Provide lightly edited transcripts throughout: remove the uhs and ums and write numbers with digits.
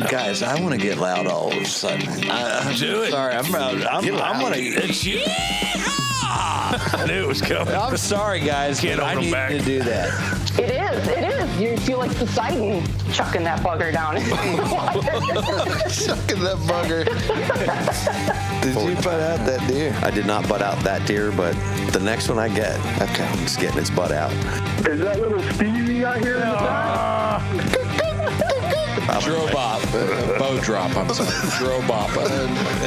Guys, I want to get loud all of a sudden. Do it. Sorry, I'm gonna. It's you. I knew it was coming. I'm sorry, guys, Can't but I hold 'em need back. to do that. It is. You feel like Poseidon chucking that bugger down in the water. Sucking that bugger. Did you butt out that deer? I did not butt out that deer, but the next one I get, Okay. it's getting its butt out. Is that little Stevie out here in the back? Drobop. Bow drop, I'm sorry. Drobop.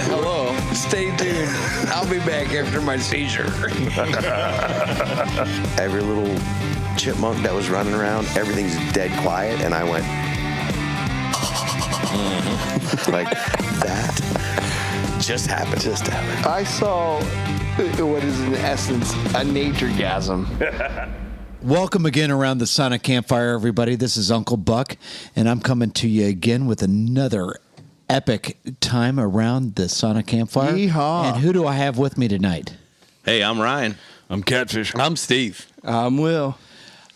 Hello. Stay tuned. I'll be back after my seizure. Every little chipmunk that was running around, everything's dead quiet, and I went like that. Just happened. Just happened. I saw what is in essence a nature-gasm. Welcome again around the Sonic Campfire, everybody. This is Uncle Buck, and I'm coming to you again with another epic time around the Sonic Campfire. Yeehaw. And who do I have with me tonight? Hey, I'm Ryan. I'm Catfish. I'm Steve. I'm Will.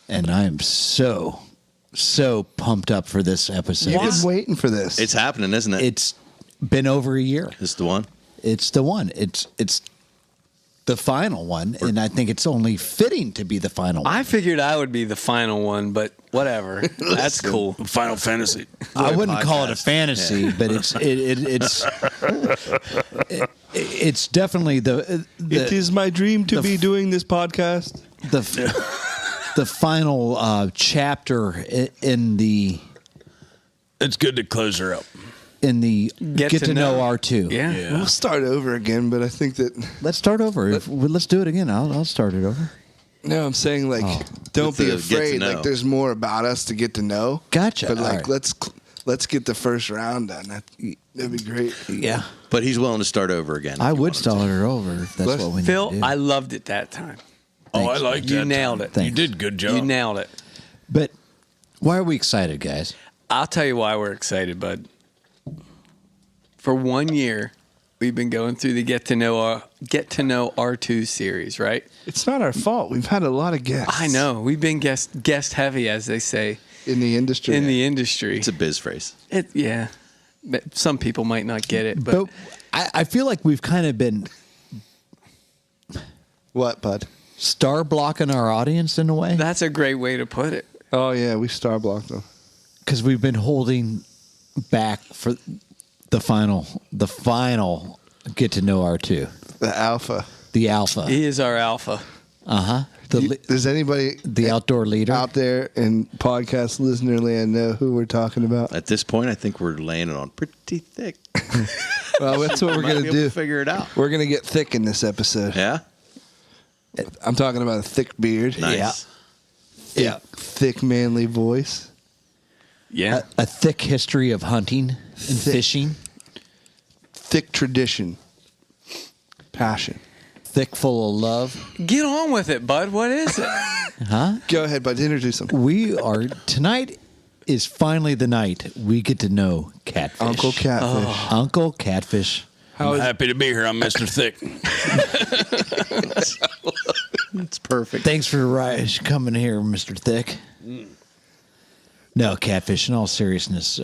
And I am so pumped up for this episode. You've been waiting for this. It's happening, isn't it? It's been over a year. This is the one. It's the one. It's the final one, and I think it's only fitting to be the final one. I figured I would be the final one, but whatever. That's cool. Final Fantasy. I wouldn't call it a podcast. fantasy, but it's definitely the It is my dream to be doing this podcast. the final chapter in the It's good to close her up. Get to know R2. Yeah. We'll start over again, but I think that... Let's start over. Let's do it again. I'll start it over. No, I'm saying, like, don't be Get to afraid. know. Like, there's more about us to get to know. Gotcha. But, All like, right. let's get the first round done. That'd be great. Yeah. But he's willing to start over again. I if you would want him to. start it over if that's Let's- what we need Phil, to do. I loved it that time. Oh, I liked You that. nailed time. it. Thanks. You did a good job. You nailed it. But why are we excited, guys? I'll tell you why we're excited, bud. For 1 year, we've been going through the Get to Know R2 series, right? It's not our fault. We've had a lot of guests. I know. We've been guest heavy, as they say In the industry. in the industry. It's a biz phrase. Yeah. But some people might not get it, but I feel like we've kind of been What, bud? star blocking our audience in a way that's a great way to put it. Oh, yeah, we star blocked them. because we've been holding back for the final get to know R2, The alpha. the alpha. He is our alpha. Does anybody The outdoor leader. out there in podcast listener land know who we're talking about? At this point, I think we're laying it on pretty thick. Well, that's what we're Might going be to able do. figure it out. We're going to get thick in this episode. Yeah? I'm talking about a thick beard. Nice. Yeah. Thick, manly voice. Yeah. A thick history of hunting and Thick. fishing, Thick tradition. Passion. thick full of love. Get on with it, bud. What is it? Huh? Go ahead, bud. Introduce him. We are tonight is finally the night we get to know Catfish. Uncle Catfish. Uncle Catfish. I'm happy to be here. I'm Mr. Thick. It's perfect. Thanks for coming here, Mr. Thick. No, Catfish, in all seriousness,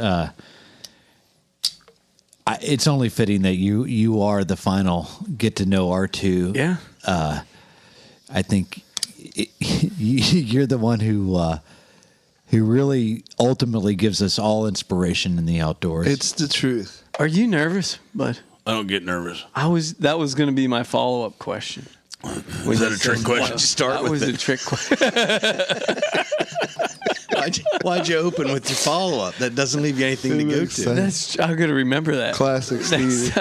it's only fitting that you are the final get to know R2. Yeah. I think you're the one who really ultimately gives us all inspiration in the outdoors. It's the truth. Are you nervous, bud? I don't get nervous. That was going to be my follow-up question. Was that a trick question? Start That with was it. a trick question. Why'd you open with your follow-up? That doesn't leave you anything to go makes to. sense. I'm going to remember that. Classic Steve.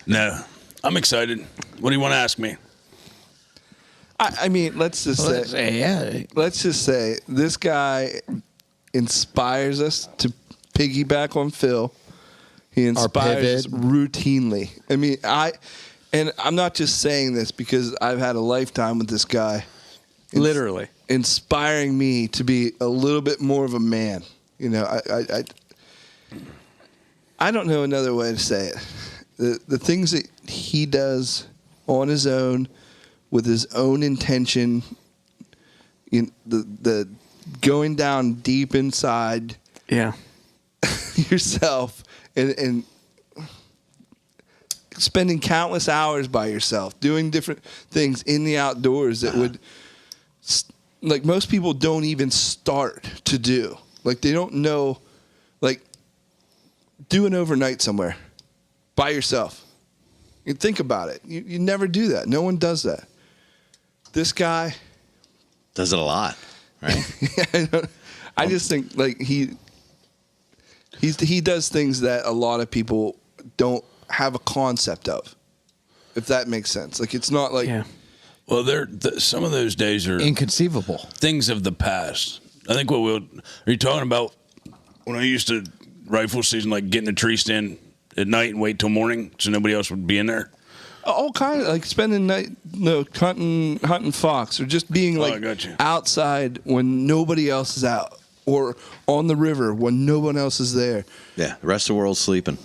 No. I'm excited. What do you want to ask me? I mean, let's just say, let's just say this guy inspires us to piggyback on Phil. He inspires us routinely. I mean, and I'm not just saying this because I've had a lifetime with this guy. Literally. Inspiring me to be a little bit more of a man. You know, I don't know another way to say it. The things that he does on his own, with his own intention, the going down deep inside. Yeah. yourself and spending countless hours by yourself, doing different things in the outdoors that would, like, most people don't even start to do. Like, they don't know, like, do an overnight somewhere by yourself. You think about it. You never do that. No one does that. This guy does it a lot, right? I just think, like, he does things that a lot of people don't have a concept of, if that makes sense. Like, it's not like Well, some of those days are inconceivable things of the past. I think are you talking about when I used to rifle season, like getting a tree stand at night and wait till morning so nobody else would be in there? all kind of, like, spending night, hunting fox, or just being like outside when nobody else is out, or on the river when no one else is there. Yeah, the rest of the world's sleeping.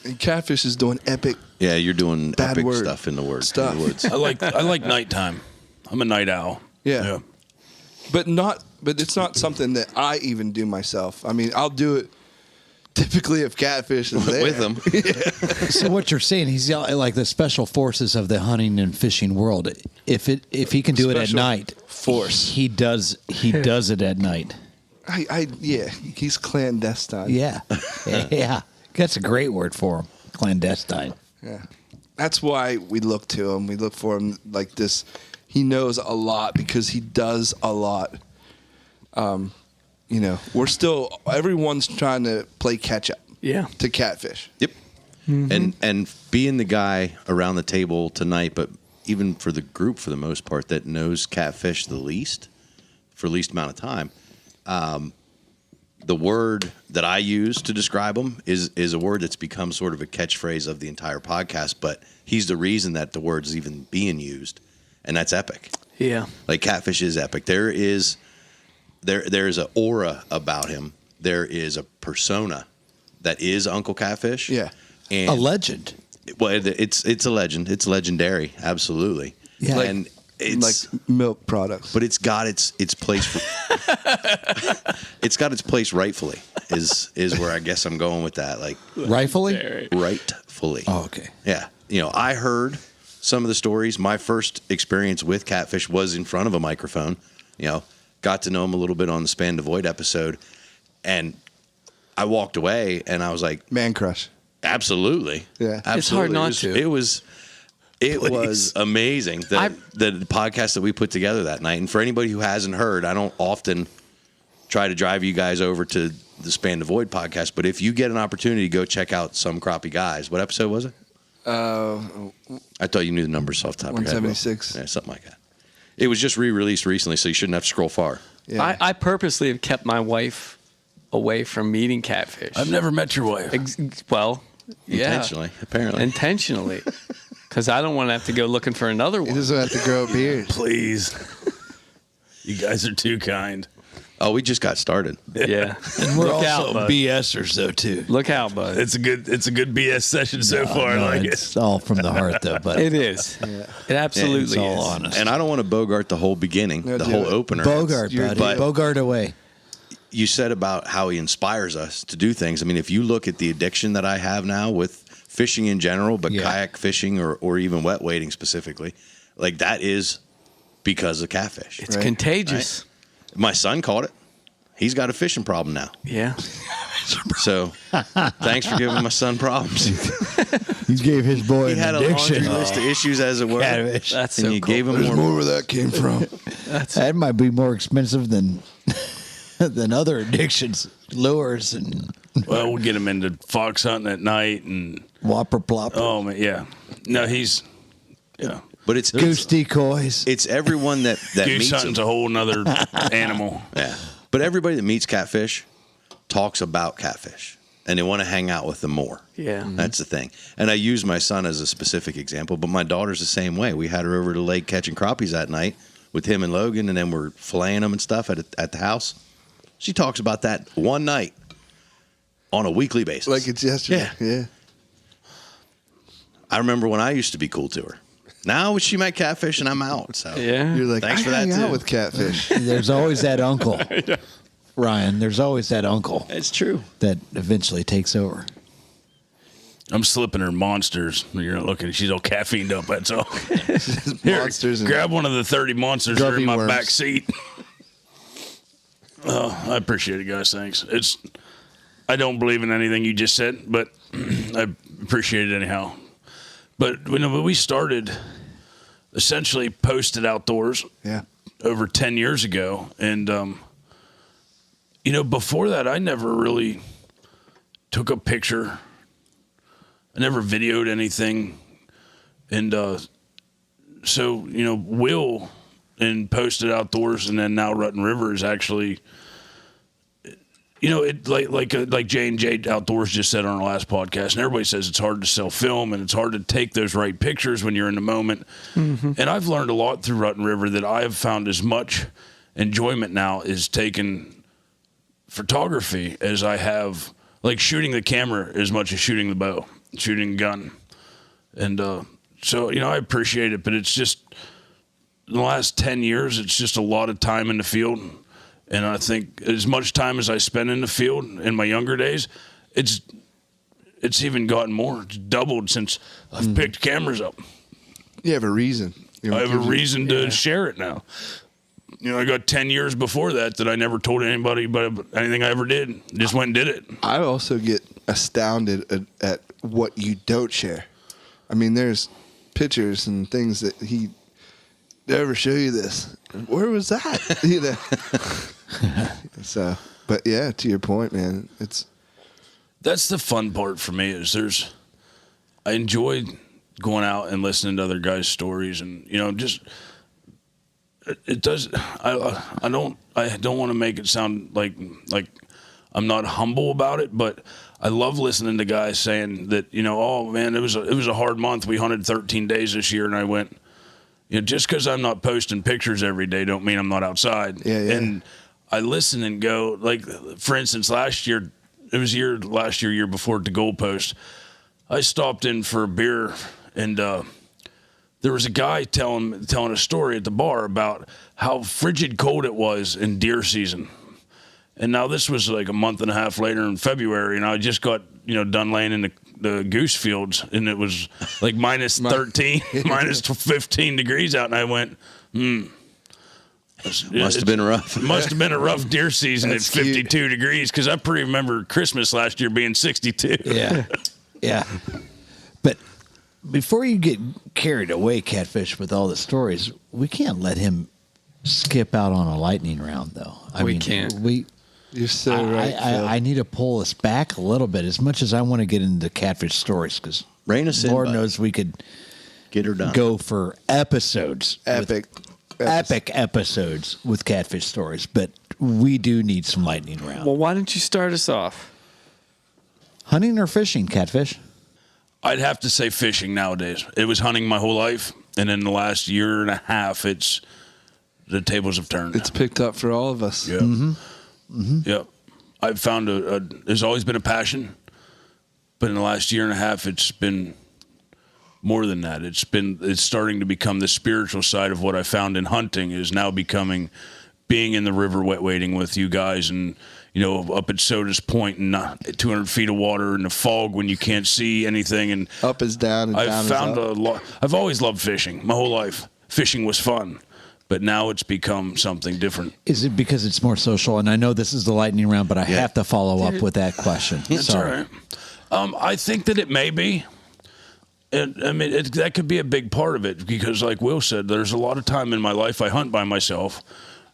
And Catfish is doing epic. Yeah, you're doing bad epic word stuff in the woods. I like nighttime. I'm a night owl. Yeah. But it's not something that I even do myself. I mean, I'll do it typically if Catfish is there. With them. So what you're saying, he's like the special forces of the hunting and fishing world. If he can do it at night, he does it at night. Yeah, he's clandestine. Yeah. Yeah. That's a great word for him. Clandestine. Yeah. That's why we look to him. We look for him like this. He knows a lot because he does a lot. Everyone's trying to play catch up. Yeah. To Catfish. Yep. Mm-hmm. And being the guy around the table tonight, but even for the group for the most part that knows Catfish the least, for least amount of time, the word that I use to describe him is a word that's become sort of a catchphrase of the entire podcast, but he's the reason that the word's even being used, and that's epic. Yeah. Like, Catfish is epic. There is an aura about him. There is a persona that is Uncle Catfish. Yeah. And a legend. Well, it's a legend. It's legendary. Absolutely. Yeah. And it's like milk products. But it's got its place. It's got its place rightfully. Is where I guess I'm going with that. Like, rightfully. Rightfully. Oh, okay. Yeah. I heard some of the stories. My first experience with Catfish was in front of a microphone. Got to know him a little bit on the Span to Void episode, and I walked away and I was like, man crush. Absolutely. Yeah. Absolutely. It's hard not to. It was amazing the podcast that we put together that night. And for anybody who hasn't heard, I don't often try to drive you guys over to the Span to Void podcast, but if you get an opportunity, go check out Some Crappie Guys. What episode was it? I thought you knew the numbers off the top of your head. 176. Yeah, something like that. It was just re-released recently, so you shouldn't have to scroll far. Yeah. I purposely have kept my wife away from meeting Catfish. I've never met your wife. Intentionally, apparently. Intentionally. Because I don't want to have to go looking for another one. He doesn't have to grow a beard. Please. You guys are too kind. Oh, we just got started. Yeah. And we're Look also out, bud. BSers though too. Look out, bud. It's a good BS session so far. I like It's it. all from the heart, though. But It is. It absolutely it's all is. honest. And I don't want to bogart the whole beginning, No, the do whole it. opener. Bogart, buddy. But Bogart away. you said about how he inspires us to do things. I mean, if you look at the addiction that I have now with fishing in general, but kayak fishing or even wet wading specifically, like, that is because of Catfish. It's contagious. Right? My son caught it. He's got a fishing problem now. Yeah. So thanks for giving my son problems. He gave his boy He an had a addiction. laundry list of issues, as it were. Catfish. That's And so you cool. gave him There's more. more where that came from. That might be more expensive than other addictions, lures and Well, we'll get him into fox hunting at night and whopper plopper, oh man, yeah. No, he's But it's goose decoys. It's everyone that goose meets him. hunting's a whole nother animal. Yeah. But everybody that meets Catfish talks about Catfish, and they want to hang out with them more. Yeah. That's the thing. And I use my son as a specific example, but my daughter's the same way. We had her over to the lake catching crappies that night with him and Logan, and then we're filleting them and stuff at the house. She talks about that one night on a weekly basis. Like it's yesterday. Yeah. I remember when I used to be cool to her. Now she might Catfish, and I'm out. So Yeah. You're like, Thanks I for that, hang out too. with Catfish. There's always that uncle. Ryan. There's always that uncle It's true. that eventually takes over. I'm slipping her monsters. You're not looking. She's all caffeined up. That's all. Here, Monsters and grab one of the 30 monsters that are in Gummy my worms. back seat. I appreciate it, guys. Thanks. I don't believe in anything you just said, but I appreciate it anyhow. But when we started, essentially posted outdoors Yeah. over 10 years ago, and before that, I never really took a picture. I never videoed anything. And so, Will and Posted Outdoors and then now Rutten River is actually, like J&J Outdoors just said on our last podcast, and everybody says it's hard to sell film and it's hard to take those right pictures when you're in the moment. Mm-hmm. And I've learned a lot through Rutten River that I have found as much enjoyment now is taking photography as I have, like shooting the camera as much as shooting the bow. Shooting a gun. And so, I appreciate it, but it's just in the last 10 years, it's just a lot of time in the field. And I think as much time as I spent in the field in my younger days, it's even gotten more. It's doubled since I've picked cameras up. You have a reason. I have a reason to share it now. I got 10 years before that I never told anybody about anything I ever did. Just went and did it. I also get astounded at what you don't share. I mean, there's pictures and things that he never show you this. Where was that? So, but yeah, to your point, man, that's the fun part for me is I enjoy going out and listening to other guys' stories and, just it does. I don't want to make it sound like I'm not humble about it, but I love listening to guys saying that, oh man, it was a hard month. We hunted 13 days this year, and I went, just because I'm not posting pictures every day, don't mean I'm not outside. Yeah. And I listen and go, like for instance, year before at the Goalpost, I stopped in for a beer, and there was a guy telling a story at the bar about how frigid cold it was in deer season. And now this was like a month and a half later in February, and I just got done laying in the goose fields, and it was like minus 13, minus 15 degrees out, and I went, Must have been rough. Must have been a rough deer season at 52 degrees, because I pretty remember Christmas last year being 62. Yeah. Yeah. But before you get carried away, Catfish, with all the stories, we can't let him skip out on a lightning round, though. We can't. You're so right, Phil. I need to pull us back a little bit, as much as I want to get into Catfish stories, because Lord knows we could get her done. Go for episodes. Epic episodes with Catfish stories, but we do need some lightning round. Well, why don't you start us off? Hunting or fishing, Catfish? I'd have to say fishing nowadays. It was hunting my whole life, and in the last year and a half, the tables have turned. It's picked up for all of us. Yeah. Yep. I've found there's always been a passion, but in the last year and a half, it's been more than that. It's starting to become the spiritual side of what I found in hunting is now becoming being in the river wet wading with you guys, and up at Soda's Point and 200 feet of water in the fog when you can't see anything, and up is down and down is up. I've always loved fishing my whole life. Fishing was fun. But now it's become something different. Is it because it's more social? And I know this is the lightning round, but I have to follow up with that question. That's Sorry. All right. I think that it may be. That could be a big part of it because, like Will said, there's a lot of time in my life I hunt by myself.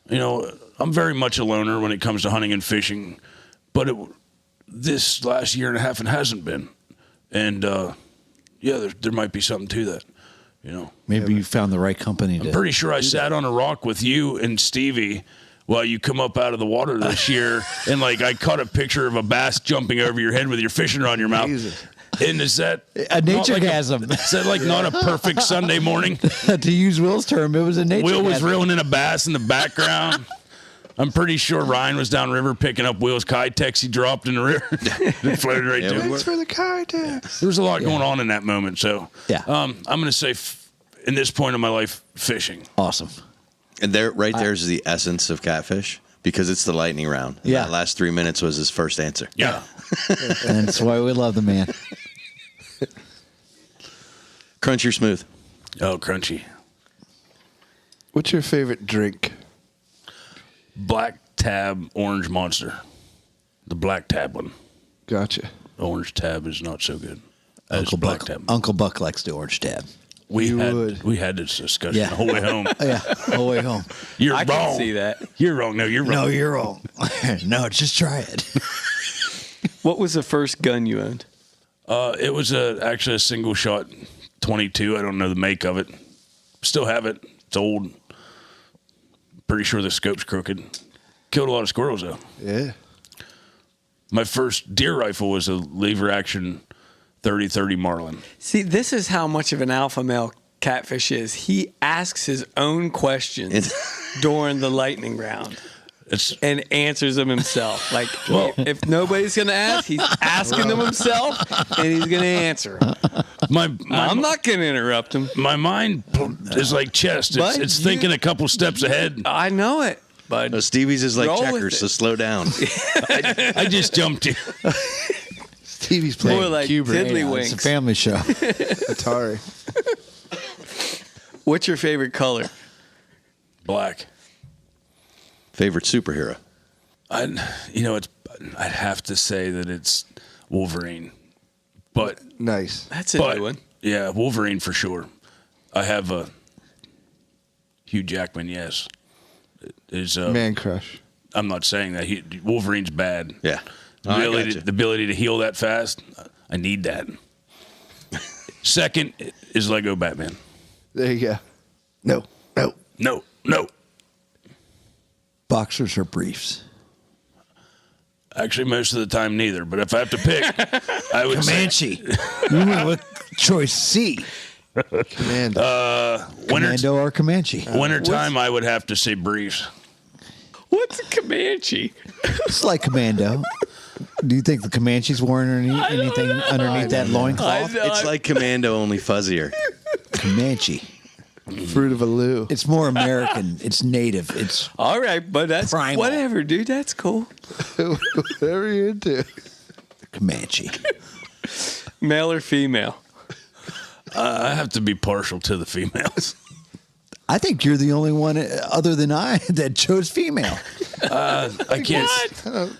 I'm very much a loner when it comes to hunting and fishing, but this last year and a half it hasn't been. And, there might be something to that. Maybe you found the right company. I'm pretty sure I sat on a rock with you and Stevie while you come up out of the water this year, and I caught a picture of a bass jumping over your head with your fishing rod in your mouth. Jesus. And is that a nature-gasm? Is that not a perfect Sunday morning? To use Will's term, it was a nature-gasm. Will was reeling in a bass in the background. I'm pretty sure Ryan was downriver picking up Will's Kitex he dropped in the river. It floated right to him. Thanks for the Kitex. There was a lot going on in that moment. So I'm going to say, in this point of my life, fishing. Awesome. And there's the essence of Catfish. because it's the lightning round. And Yeah. that last 3 minutes was his first answer. Yeah. And that's why we love the man. Crunchy or smooth? Oh, crunchy. What's your favorite drink? Black Tab Orange Monster. The Black Tab one. Gotcha. Orange Tab is not so good. As Uncle Black Buck. Tab. Uncle Buck likes the orange tab. We You had would. we had this discussion Yeah. the whole way home. Yeah, all the way home. You're I wrong. can see that. You're wrong. No, you're wrong. No, you're wrong. No, just try it. What was the first gun you owned? It was actually a single shot 22. I don't know the make of it. Still have it. It's old. Pretty sure the scope's crooked. Killed a lot of squirrels though. Yeah. My first deer rifle was a lever action 30-30 Marlin. See, this is how much of an alpha male Catfish is. He asks his own questions during the lightning round It's and answers them himself. Like, if nobody's going to ask, he's asking them himself, and he's going to answer them. I'm not going to interrupt him. My mind is like chess. But It's you- thinking a couple steps ahead. I know it, but No, Stevie's is like Roll with checkers, it. so slow down. I just jumped in. Stevie's playing More like Cuba. Tiddlywinks. It's a family show. Atari. What's your favorite color? Black. Favorite superhero? I'd have to say that it's Wolverine. But Nice. That's a good one. yeah, Wolverine for sure. I have a Hugh Jackman, yes. Is Man crush. I'm not saying that Wolverine's bad. Yeah. The No, I ability, gotcha. the ability to heal that fast, I need that. Second is Lego Batman. There you go. No. No. Boxers or briefs? Actually, most of the time, neither. But if I have to pick, I would Comanche. You went with choice C. Commando. Commando or Comanche? Wintertime, I would have to say briefs. What's a Comanche? It's like Commando. Do you think the Comanche's wearing anything underneath that loincloth? It's like Commando, only fuzzier. Comanche. Fruit of a Lou. It's more American. It's native. It's All right, but that's Primal. whatever, dude. That's cool. Whatever you're into. Comanche. Male or female? I have to be partial to the females. I think you're the only one other than I that chose female. I can't.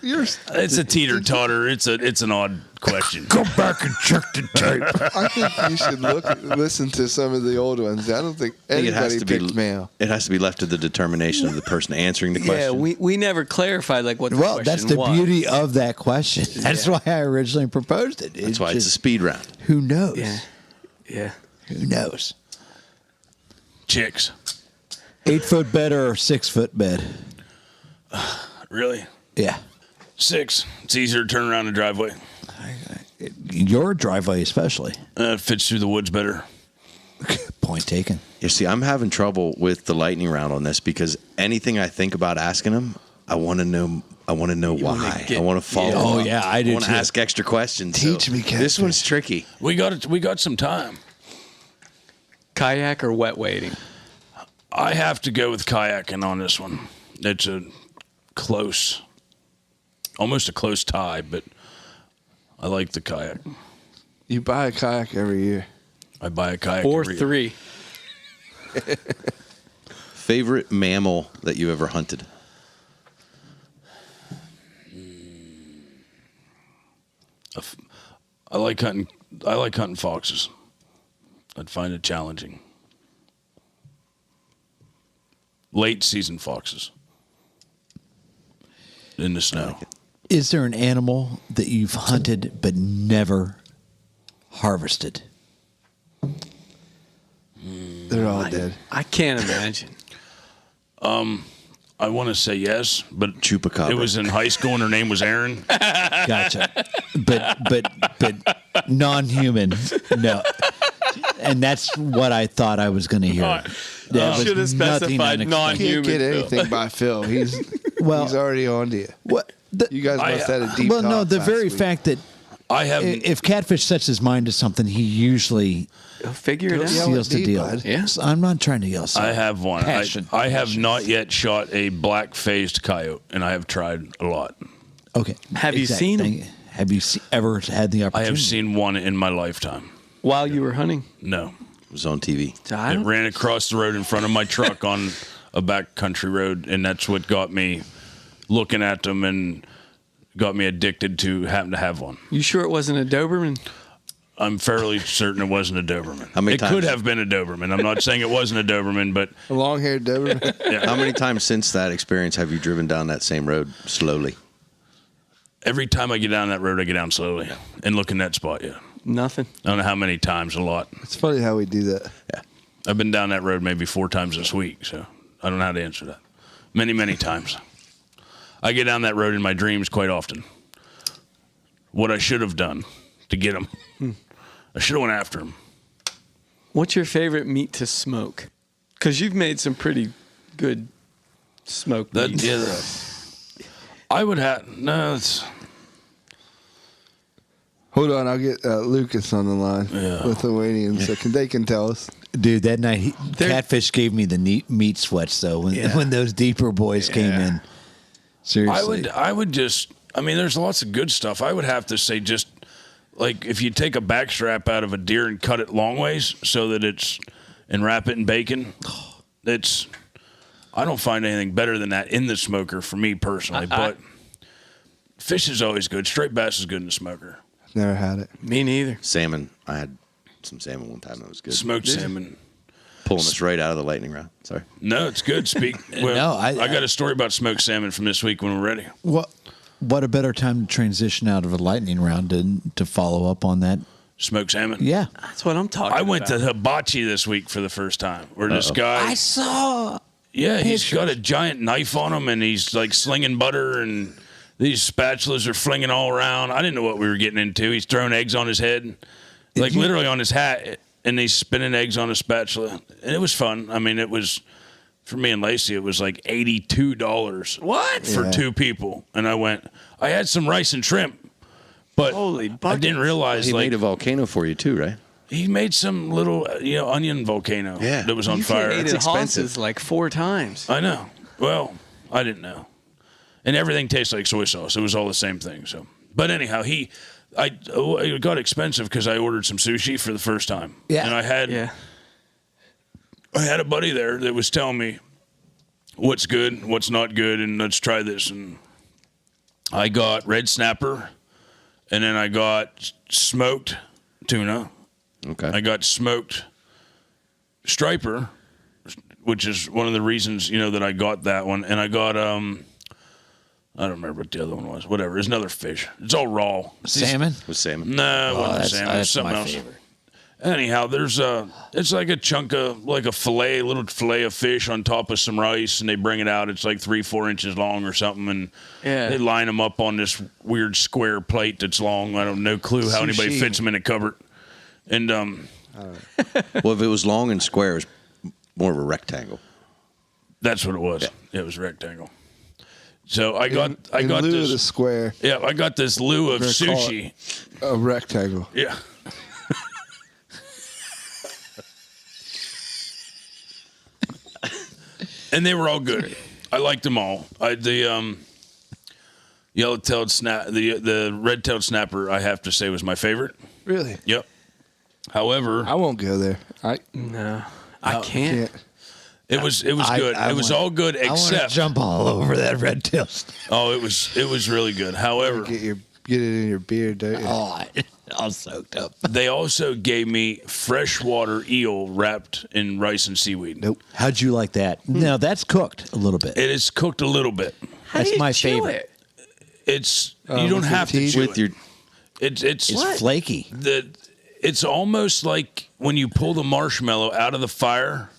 You're. It's a teeter totter. It's an odd question. Go back and check the tape. I think you should listen to some of the old ones. I don't think I think anybody picked male. It has to be left to the determination of the person answering the Yeah, question. we never clarified like what the Well, question that's the was. beauty of that question. That's why I originally proposed it. That's why it's a just, speed round. who knows? Yeah. Who knows? Chicks. 8-foot bed or 6-foot bed? Really? Yeah. 6. It's easier to turn around the driveway. Your driveway, especially. It fits through the woods better. Point taken. You see, I'm having trouble with the lightning round on this because anything I think about asking him, I want to know. I want to know why. I want to follow. Oh, up. yeah, I do I want to too. ask extra questions. Teach me, This Catfish. one's tricky. We got some time. Kayak or wet wading? I have to go with kayaking on this one. It's almost a close tie, but I like the kayak. You buy a kayak every year. I buy a kayak Or every year. 3? Favorite mammal that you ever hunted? I like hunting foxes. I'd find it challenging. Late season foxes in the snow. Is there an animal that you've hunted but never harvested? They're all dead. I can't imagine. I want to say yes, but Chupacabra. it was in high school and her name was Erin. Gotcha. but non-human. No. And that's what I thought I was going to hear. That was Should have nothing specified unexpected. non-human. Can't get anything by Phil. He's Well, already on to you. What? You guys must have had a deep well, no, talk the last very week. fact that I have. If Catfish sets his mind to something, he usually He'll figure it out. seals the deal. Yeah. So I'm not trying to yell. I have one. I have not yet shot a black-faced coyote, and I have tried a lot. Okay. Have you seen him? Have you ever had the opportunity? I have seen one in my lifetime. While you were hunting? No. It was on TV. It ran across the road in front of my truck on a back country road, and that's what got me looking at them and got me addicted to having to have one. You sure it wasn't a Doberman? I'm fairly certain it wasn't a Doberman. How many it times? could have been a Doberman. I'm not saying it wasn't a Doberman, but A long-haired Doberman. yeah. How many times since that experience have you driven down that same road slowly? Every time I get down that road, I get down slowly and look in that spot. Yeah, Nothing. I don't know how many times. A lot. It's funny how we do that. Yeah. I've been down that road maybe 4 times this week, so I don't know how to answer that. Many, many times. I get down that road in my dreams quite often. What I should have done to get him. I should have went after him. What's your favorite meat to smoke? Because you've made some pretty good smoked meat. I would have it's Hold on, I'll get Lucas on the line. Yeah. Lithuanian, so they can tell us. Dude, that night, Catfish gave me the meat sweats, though, when those deeper boys came in. Seriously. I would just, I mean, there's lots of good stuff. I would have to say just, like, if you take a backstrap out of a deer and cut it long ways so that and wrap it in bacon, I don't find anything better than that in the smoker for me personally. But fish is always good. Straight bass is good in the smoker. Never had it. Me neither. Salmon. I had some salmon one time. That was good. Smoked salmon. Pulling us right out of the lightning round. Sorry. No, it's good. I got a story about smoked salmon from this week when we're ready. What a better time to transition out of a lightning round to follow up on that. Smoked salmon? Yeah. That's what I'm talking about. I went to hibachi this week for the first time, where this guy... I saw... Yeah, he's got a giant knife on him, and he's like slinging butter, and these spatulas are flinging all around. I didn't know what we were getting into. He's throwing eggs on his head, like literally on his hat, and he's spinning eggs on a spatula. And it was fun. I mean, it was, for me and Lacey, it was like $82. What? For 2 people. And I had some rice and shrimp, but Holy I didn't realize, He made a volcano for you too, right? he made some little, onion volcano that was on You fire. ate It's at expensive. Haas's like 4 times. I know. Well, I didn't know. And everything tastes like soy sauce. It was all the same thing. So, but anyhow, it got expensive because I ordered some sushi for the first time. Yeah. And I had a buddy there that was telling me what's good, what's not good, and let's try this. And I got red snapper, and then I got smoked tuna. Okay. I got smoked striper, which is one of the reasons, that I got that one. And I got, I don't remember what the other one was. Whatever. It's another fish. It's all raw. Salmon? With salmon. No, it wasn't salmon. It was something else. Favorite. Anyhow, it's like a chunk of, like a little fillet of fish on top of some rice, and they bring it out. It's like 3-4 inches long or something, and they line them up on this weird square plate that's long. I don't know clue how anybody fits them in a cupboard. And Well, if it was long and square, it was more of a rectangle. that's what it was. Yeah, it was a rectangle. So I got in lieu this of the square, Yeah, I got this lieu of We're gonna call sushi. a rectangle. Yeah. And they were all good. I liked them all. The yellow-tailed the red-tailed snapper, I have to say, was my favorite. Really? Yep. However, I won't go there. No, I can't. it was good. It was all good I want to except jump all over that red tail. it was really good. However, Get it in your beard, don't you? Oh, I'm soaked up. they also gave me freshwater eel wrapped in rice and seaweed. Nope. How'd you like that? No, that's cooked a little bit. It is cooked a little bit. That's my favorite. It's you don't with have to your chew With it. your It's flaky. It's almost like when you pull the marshmallow out of the fire.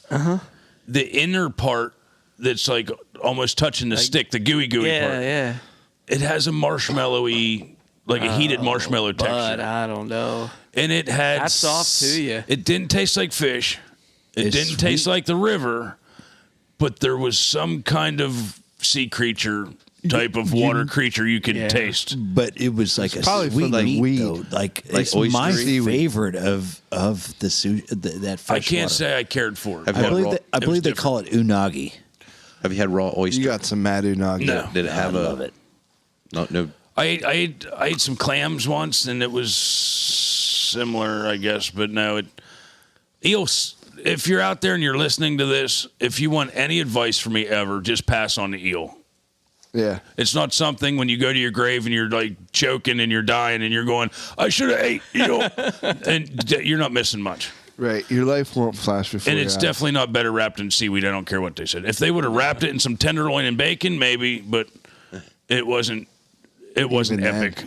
The inner part that's like almost touching the stick, the gooey part. Yeah. It has a marshmallowy, like a heated marshmallow texture. But I don't know. And it had Hats off to you. It didn't taste like fish. It It's didn't taste like the river, but there was some kind of sea creature type of water creature you could taste. But it was like a probably sweet from, like, meat, weed. though. Like it's oyster my seaweed. favorite of the sushi. That I fresh can't water. say I cared for it. Have you I had believe raw- that, I it was believe they different. call it unagi. Have you had raw oyster? You got some mad unagi. No. Did it have I love it. No. I ate some clams once, and it was similar, I guess. But no, eels. If you're out there and you're listening to this, if you want any advice from me ever, just pass on the eel. Yeah. It's not something when you go to your grave and you're like choking and you're dying and you're going, I should have ate eel, and you're not missing much. Right. Your life won't flash before And your it's eyes. definitely not better wrapped in seaweed. I don't care what they said. If they would have wrapped it in some tenderloin and bacon, maybe, but it wasn't. It wasn't Even then. epic.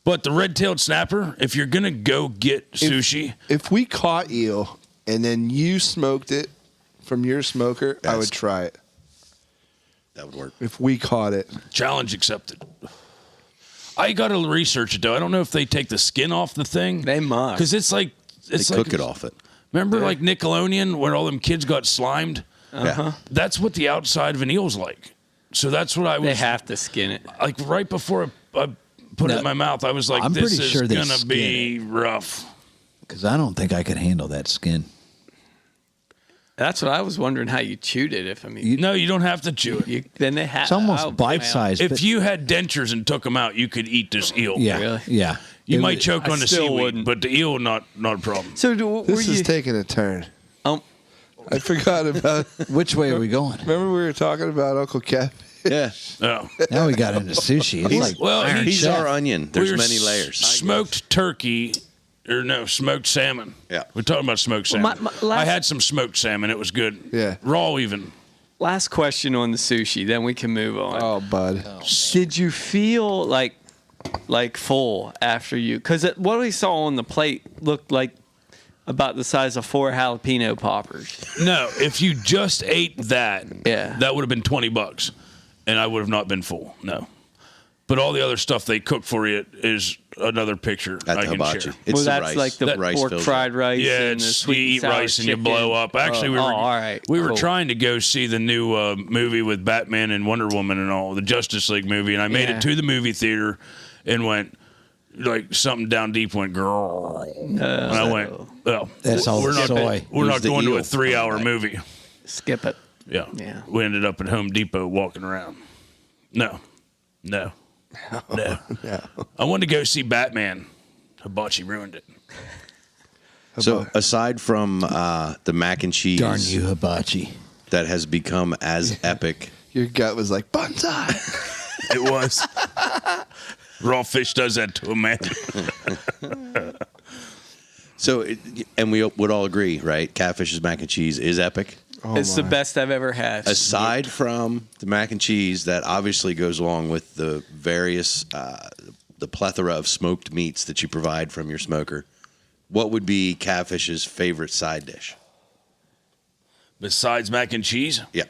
But the red-tailed snapper, if you're gonna go get sushi, If we caught eel and then you smoked it from your smoker, I would try it. That would work. If we caught it. challenge accepted. I got to research it though. I don't know if they take the skin off the thing. They must. because it's like They it's cook like, it off it. Remember like Nickelodeon where all them kids got slimed? Yeah. That's what the outside of an eel's like. So that's what I was They have to skin it. like right before I put it in my mouth. I was like, I'm this pretty is sure they gonna skin be rough. Because I don't think I could handle that skin. That's what I was wondering how you chewed it. If I mean, No, you don't have to chew it. then they have. It's almost bite-sized. If but- you had dentures and took them out, you could eat this eel. yeah, Really? yeah. You It might was- choke I on the still seaweed, wouldn't. but the eel not a problem. So were This you? is taking a turn. um, I forgot about. Which way are we going? Remember we were talking about Uncle Kev? Yeah. Oh. Now we got into sushi. It's like Well, Iron he's He's Chef. our onion. We There's were many layers. Smoked turkey, or no, smoked salmon. Yeah. We're talking about smoked salmon. my last- I had some smoked salmon. It was good. Yeah. Raw even. last question on the sushi, then we can move on. Oh, bud. Did you feel like full after you? Because what we saw on the plate looked like about the size of 4 jalapeno poppers. No, if you just ate that, Yeah. that would have been $20, and I would have not been full. No. But all the other stuff they cook for you is another picture At I the can hibachi. share. It's well, the that's rice. like the That rice pork fills fried rice. Yeah, and the it's sweet you and eat sour rice and you chicken. blow up. Actually, we were all right. we were Cool. trying to go see the new movie with Batman and Wonder Woman and all, the Justice League movie, and I made Yeah. it to the movie theater and went like something down deep went girl, and I went, oh, That's all we're not soy. we're It not was the going to a eel 3-hour on the movie. Skip it. Yeah. Yeah. We ended up at Home Depot walking around. No. I wanted to go see Batman. Hibachi ruined it. So aside from the mac and cheese Darn you, hibachi. that has become as epic, Your gut was like, bonsai. It was. Raw fish does that to a man. and we would all agree, right? Catfish's mac and cheese is epic. It's the best I've ever had. Aside from the mac and cheese, that obviously goes along with the various, the plethora of smoked meats that you provide from your smoker. What would be Catfish's favorite side dish? Besides mac and cheese? Yeah.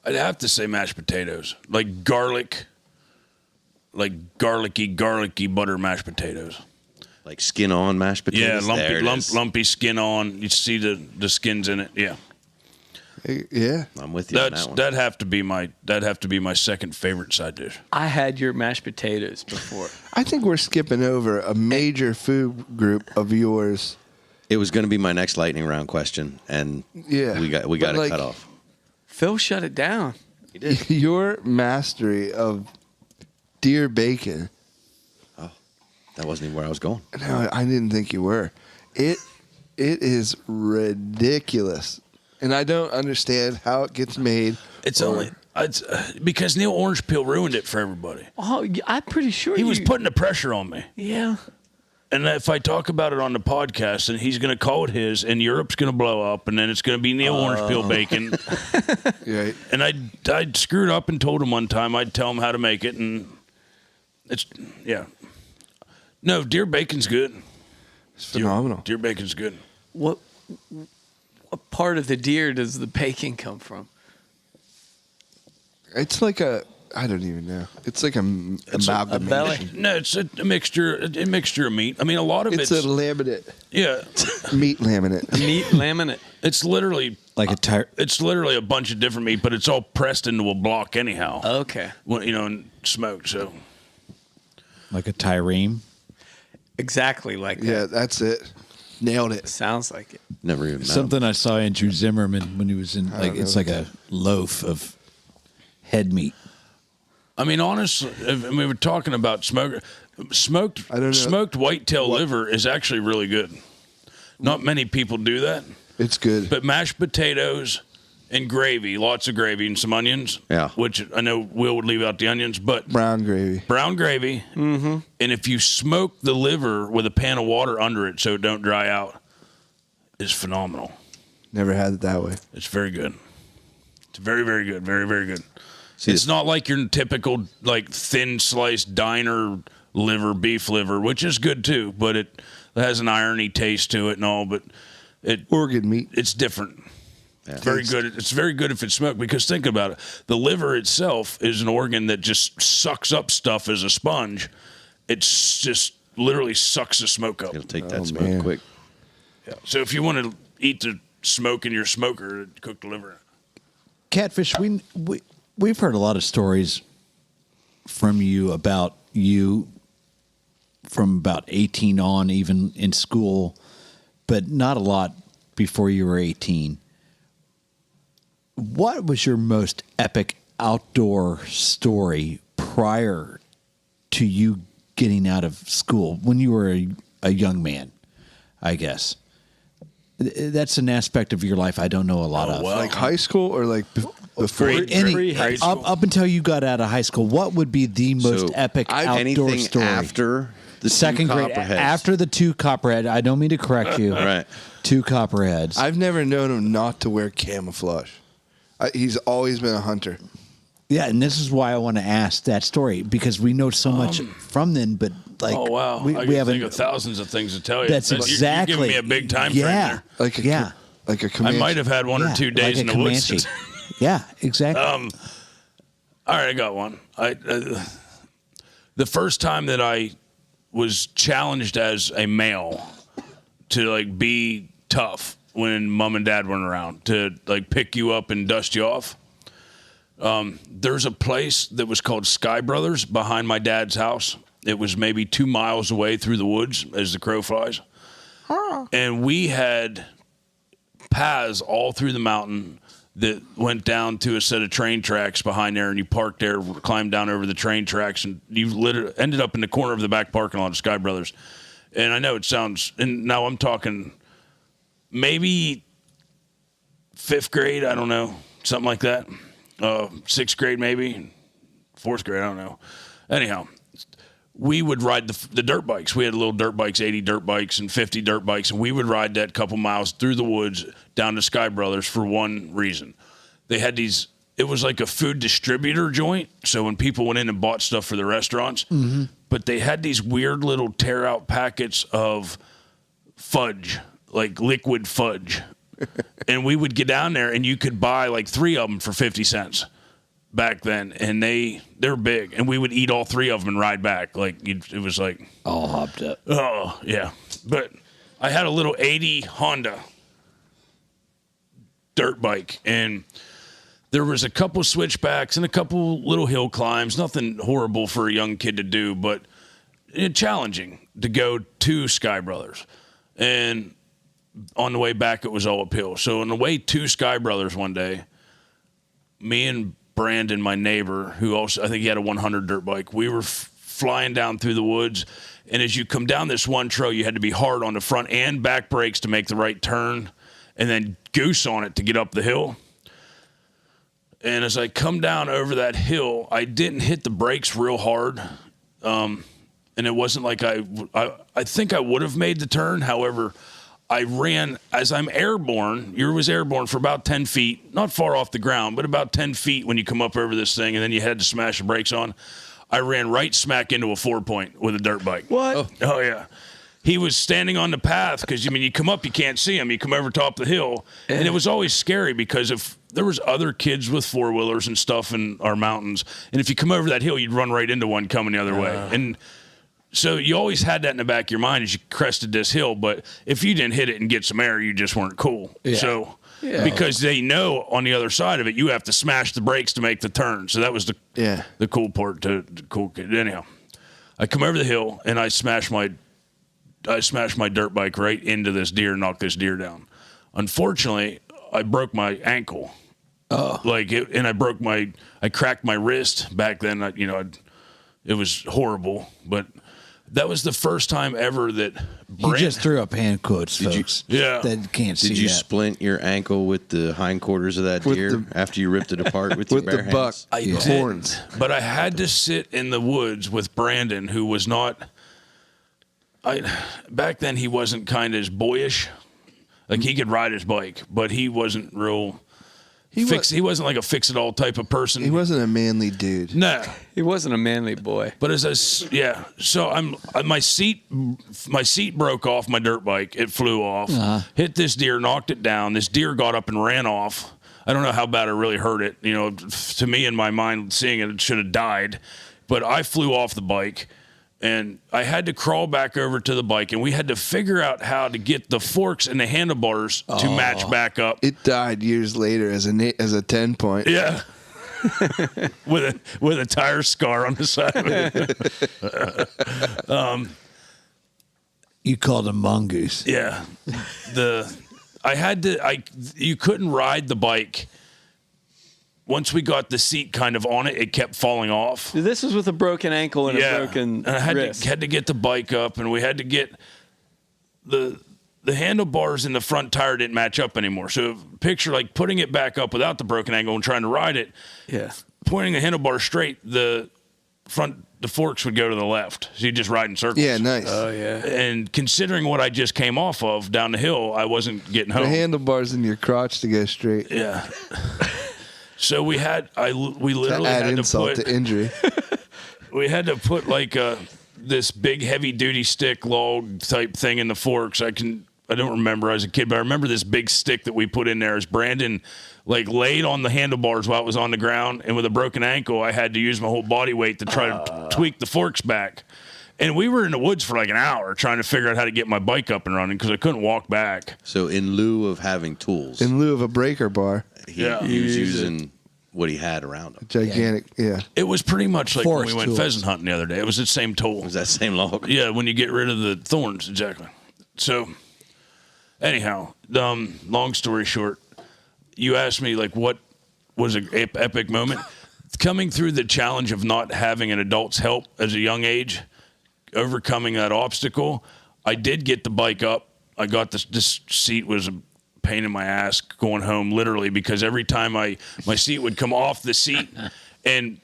I'd have to say mashed potatoes. Like garlicky butter mashed potatoes. Like skin on mashed Yeah, potatoes. There it is. lumpy skin on. You see the skins in it. Yeah. Yeah. I'm with you on that one. That'd have to be my second favorite side dish. I had your mashed potatoes before. I think we're skipping over a major food group of yours. It was going to be my next lightning round question, and Yeah. we got But, it like, cut off. Phil shut it down. Your mastery of deer bacon. That wasn't even where I was going. No, I didn't think you were. It is ridiculous, and I don't understand how it gets made. It's because Neil Orange Peel ruined it for everybody. Oh, I'm pretty sure He was putting the pressure on me. Yeah. And if I talk about it on the podcast, and he's going to call it his, and Europe's going to blow up, and then it's going to be Neil Orange Peel bacon. Right. And I'd screwed up and told him one time I'd tell him how to make it, and it's no, deer bacon's good. It's phenomenal. Deer bacon's good. What part of the deer does the bacon come from? It's like a I don't even know. It's like amalgamation. No, it's a mixture of meat. I mean, a lot of It's a laminate. Yeah. Meat laminate. Meat laminate. It's literally like it's literally a bunch of different meat, but it's all pressed into a block anyhow. Okay. Well, you know, and smoked. So, like a trireme. Exactly like that. Yeah, that's it. Nailed it. Sounds like it. Never even met him. Something I saw Andrew Zimmerman when he was in, like, it's like a loaf of head meat. I mean, honestly, I mean, we're talking about smoked whitetail liver is actually really good. Not many people do that. It's good. But mashed potatoes and gravy, lots of gravy and some onions. Yeah. Which I know Will would leave out the onions, but brown gravy. Brown gravy. Mm-hmm. And if you smoke the liver with a pan of water under it so it don't dry out, is phenomenal. Never had it that way. It's very good. It's very, very good. Very, very good. It's not like your typical like thin sliced diner liver, beef liver, which is good too, but it has an irony taste to it and all. But organ meat. It's different. Yeah. Very good. It's very good if it's smoked because think about it. The liver itself is an organ that just sucks up stuff as a sponge. It's just literally sucks the smoke up. It'll take that smoke quick. Yeah. So if you want to eat the smoke in your smoker, cook the liver. Catfish, we've heard a lot of stories from you from about 18 on, even in school, but not a lot before you were 18. What was your most epic outdoor story prior to you getting out of school when you were a young man, I guess? That's an aspect of your life I don't know a lot of. Wow. Like high school or like before? High school. Up until you got out of high school, what would be the most epic outdoor story? After the second two grade, copperheads. after the two copperhead. I don't mean to correct you. Right. Two copperheads. I've never known him not to wear camouflage. He's always been a hunter. Yeah, and this is why I want to ask that story because we know so much from them, but like, oh wow, we I haven't. think of thousands of things to tell you. That's exactly. You're giving me a big time frame there. Like a Comanche. I might have had one or 2 days in the woods. Yeah, exactly. All right, I got one. The first time that I was challenged as a male to like be tough when mom and dad weren't around to like pick you up and dust you off. There's a place that was called Sky Brothers behind my dad's house. It was maybe 2 miles away through the woods as the crow flies. And we had paths all through the mountain that went down to a set of train tracks behind there, and you parked there, climbed down over the train tracks, and you literally ended up in the corner of the back parking lot of Sky Brothers. And I know it sounds, and now I'm talking maybe 5th grade, I don't know, something like that. 6th grade maybe, 4th grade, I don't know. Anyhow, we would ride the dirt bikes. We had little dirt bikes, 80 dirt bikes and 50 dirt bikes, and we would ride that couple miles through the woods down to Sky Brothers for one reason. They had these, it was like a food distributor joint, so when people went in and bought stuff for the restaurants, but they had these weird little tear-out packets of fudge, like liquid fudge. And we would get down there, and you could buy like 3 of them for 50 cents. Back then, and they're big, and we would eat all 3 of them and ride back. Like it was like all hopped up. Oh yeah, but I had a little 80 Honda dirt bike, and there was a couple switchbacks and a couple little hill climbs. Nothing horrible for a young kid to do, but challenging to go to Sky Brothers. And on the way back, it was all uphill. So on the way to Sky Brothers one day, me and Brandon, my neighbor, who also, I think he had a 100 dirt bike, we were flying down through the woods. And as you come down this one trail, you had to be hard on the front and back brakes to make the right turn, and then goose on it to get up the hill. And as I come down over that hill, I didn't hit the brakes real hard. And it wasn't like I think I would have made the turn. However, I ran, as I'm airborne, you was airborne for about 10 feet, not far off the ground, but about 10 feet when you come up over this thing, and then you had to smash the brakes on. I ran right smack into a 4-point with a dirt bike. What? Oh yeah. he was standing on the path because, you come up, you can't see him. You come over top the hill. And it was always scary because if there was other kids with four-wheelers and stuff in our mountains, and if you come over that hill, you'd run right into one coming the other way. And so you always had that in the back of your mind as you crested this hill. But if you didn't hit it and get some air, you just weren't cool. Yeah. So because they know on the other side of it, you have to smash the brakes to make the turn. So that was the cool part to the cool kid. Anyhow, I come over the hill and I smash my dirt bike right into this deer, knocked this deer down. Unfortunately, I broke my ankle. I cracked my wrist back then. It was horrible, but that was the first time ever that He just threw up hand quotes, folks. That can't see Did you that. splint your ankle with the hindquarters of that With deer after you ripped it apart with your With bare the buck hands? I did, horns. but I had to sit in the woods with Brandon, who was not. Back then he wasn't kind of as boyish. Like he could ride his bike, but he wasn't real. He wasn't like a fix-it-all type of person. He wasn't a manly dude. No, He wasn't a manly boy. but so my seat broke off my dirt bike. It flew off, hit this deer, knocked it down. This deer got up and ran off. I don't know how bad I really hurt it. To me in my mind, seeing it should have died, but I flew off the bike. And I had to crawl back over to the bike, and we had to figure out how to get the forks and the handlebars to match back up. It died years later as a 10-point. Yeah. with a tire scar on the side of it. You called him mongoose. Yeah. You couldn't ride the bike. Once we got the seat kind of on it, it kept falling off. This was with a broken ankle and a broken and I wrist. had to get the bike up, and we had to get the handlebars in the front tire didn't match up anymore. So picture like putting it back up without the broken ankle and trying to ride it. Yeah. Pointing the handlebar straight, the forks would go to the left. So you just ride in circles. Yeah, nice. Oh, yeah. And considering what I just came off of down the hill, I wasn't getting home. The handlebars in your crotch to go straight. Yeah. So we literally Add had to insult put to injury. we had to put like this big heavy duty stick log type thing in the forks. I don't remember as a kid, but I remember this big stick that we put in there as Brandon like laid on the handlebars while it was on the ground, and with a broken ankle, I had to use my whole body weight to try to tweak the forks back. And we were in the woods for like an hour trying to figure out how to get my bike up and running because I couldn't walk back. So in lieu of having tools, In lieu of a breaker bar. he was using what he had around him. Gigantic, yeah. It was pretty much like when we Forest went tools. pheasant hunting the other day. It was the same tool. Was that same log? Yeah, when you get rid of the thorns, exactly. So, anyhow, long story short, you asked me like what was an epic moment. Coming through the challenge of not having an adult's help as a young age, overcoming that obstacle, I did get the bike up. I got this seat was a pain in my ass going home, literally, because every time my seat would come off the seat and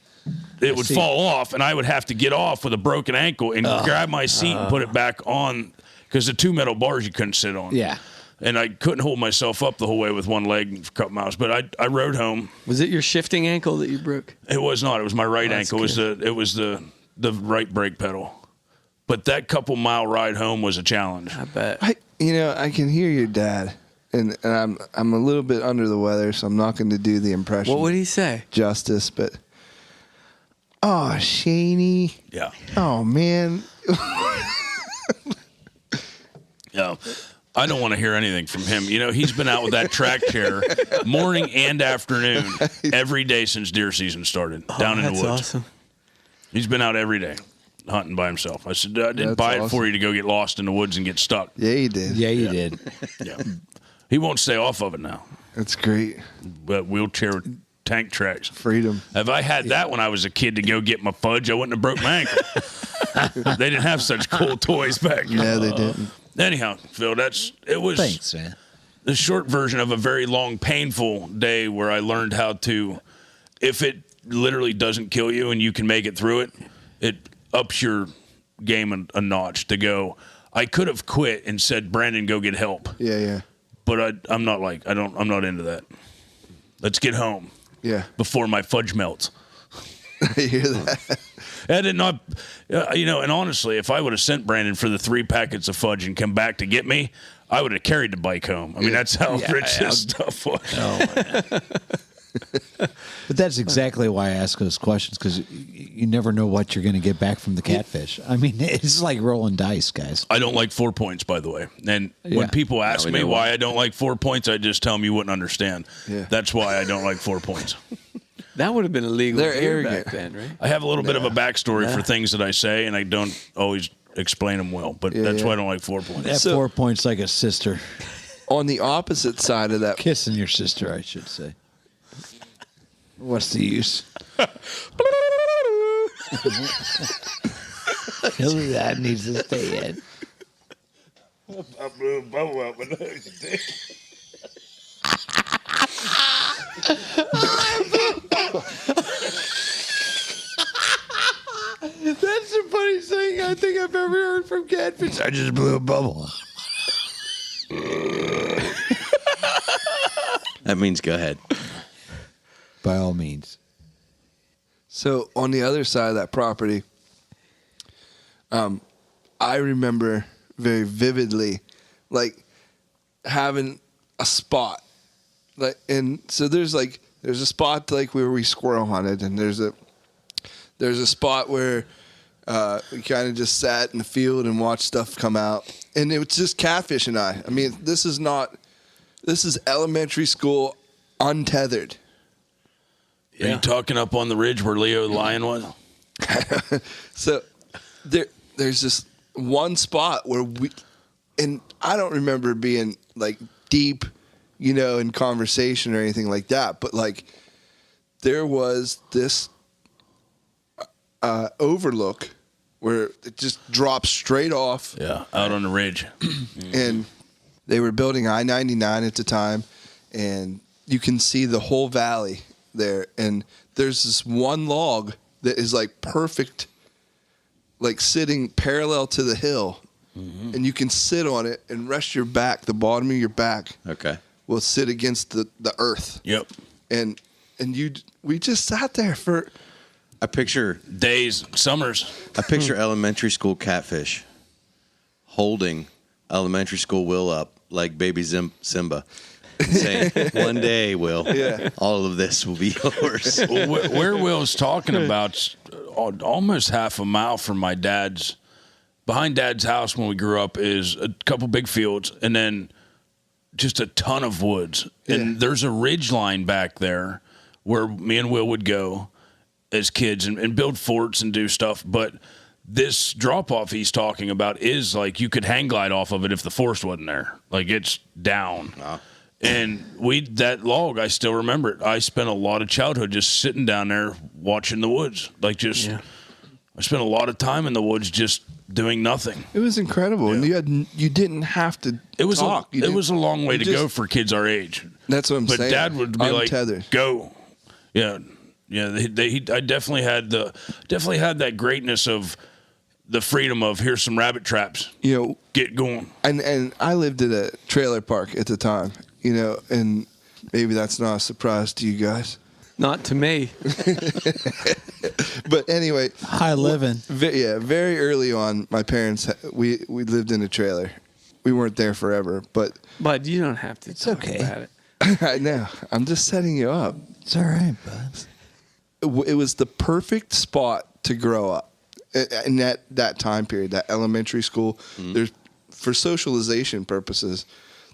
it would fall off, and I would have to get off with a broken ankle and grab my seat and put it back on because the two metal bars you couldn't sit on. Yeah. And I couldn't hold myself up the whole way with one leg for a couple miles. But I rode home. Was it your shifting ankle that you broke? It was not. It was my right ankle. It was the right brake pedal. But that couple mile ride home was a challenge. I bet. I can hear your dad, and I'm a little bit under the weather, so I'm not going to do the impression. What would he say? Justice, but oh, Shaney. Yeah. Oh man. Yeah. I don't want to hear anything from him. He's been out with that track chair morning and afternoon every day since deer season started down in the woods. That's awesome. He's been out every day hunting by himself. I said, I didn't buy it for you to go get lost in the woods and get stuck. Yeah, you did. Yeah, you did. Yeah. He won't stay off of it now. That's great. But wheelchair tank tracks. Freedom. If I had that when I was a kid to go get my fudge, I wouldn't have broke my ankle. They didn't have such cool toys back then. No, they didn't. Anyhow, Phil, it was Thanks, man. the short version of a very long, painful day where I learned how to, if it literally doesn't kill you and you can make it through it, it ups your game a notch to go. I could have quit and said, Brandon, go get help. Yeah. But I'm not I'm not into that. Let's get home Yeah. before my fudge melts. I hear that. I did not, and honestly, if I would have sent Brandon for the 3 packets of fudge and come back to get me, I would have carried the bike home. I mean, that's how rich this stuff was. Oh, man. But that's exactly why I ask those questions, because you never know what you're going to get back from the catfish. I mean, it's like rolling dice, guys. I don't like 4 points, by the way. And when people ask me why I don't like 4 points, I just tell them you wouldn't understand. Yeah. That's why I don't like 4 points. That would have been illegal. They're arrogant back then, right? I have a little bit of a backstory for things that I say, and I don't always explain them well. But that's why I don't like 4 points. That 4 points like a sister. On the opposite side of that, Kissing your sister, I should say. What's the use? That needs to stay in. I blew a bubble out, but That's the funniest thing I think I've ever heard from catfish. I just blew a bubble. That means go ahead. By all means. So on the other side of that property, I remember very vividly, like having a spot, like, and so there's a spot like where we squirrel hunted, and there's a spot where we kind of just sat in the field and watched stuff come out, and it was just catfish and I. I mean, this is elementary school, untethered. Are you talking up on the ridge where Leo the lion was? So there's this one spot where and I don't remember being like deep, in conversation or anything like that, but like there was this overlook where it just drops straight off. Yeah, out on the ridge. And they were building I-99 at the time, and you can see the whole valley there, and there's this one log that is like perfect, like sitting parallel to the hill, and you can sit on it and rest your back. The bottom of your back will sit against the earth. Yep. And we just sat there for I picture days, summers. I picture elementary school catfish holding elementary school Will up like baby Simba. Saying, one day, Will, all of this will be yours. Where Will's talking about, almost half a mile from behind Dad's house when we grew up, is a couple big fields and then just a ton of woods. And there's a ridge line back there where me and Will would go as kids and build forts and do stuff. But this drop off he's talking about is like you could hang glide off of it if the forest wasn't there. Like it's down. And that log, I still remember it. I spent a lot of childhood just sitting down there watching the woods. I spent a lot of time in the woods just doing nothing. It was incredible, and you didn't have to talk. It was a long way to go for kids our age. That's what I'm saying. But Dad would be untethered. Like, "Go, yeah." I definitely had that greatness of the freedom of here's some rabbit traps. Get going. And I lived at a trailer park at the time. And maybe that's not a surprise to you guys. Not to me. But anyway. High living. Very early on, my parents, we lived in a trailer. We weren't there forever, but. But you don't have to talk about it. I know. I'm just setting you up. It's all right, bud. It was the perfect spot to grow up in that time period, that elementary school. Mm-hmm. There's, for socialization purposes,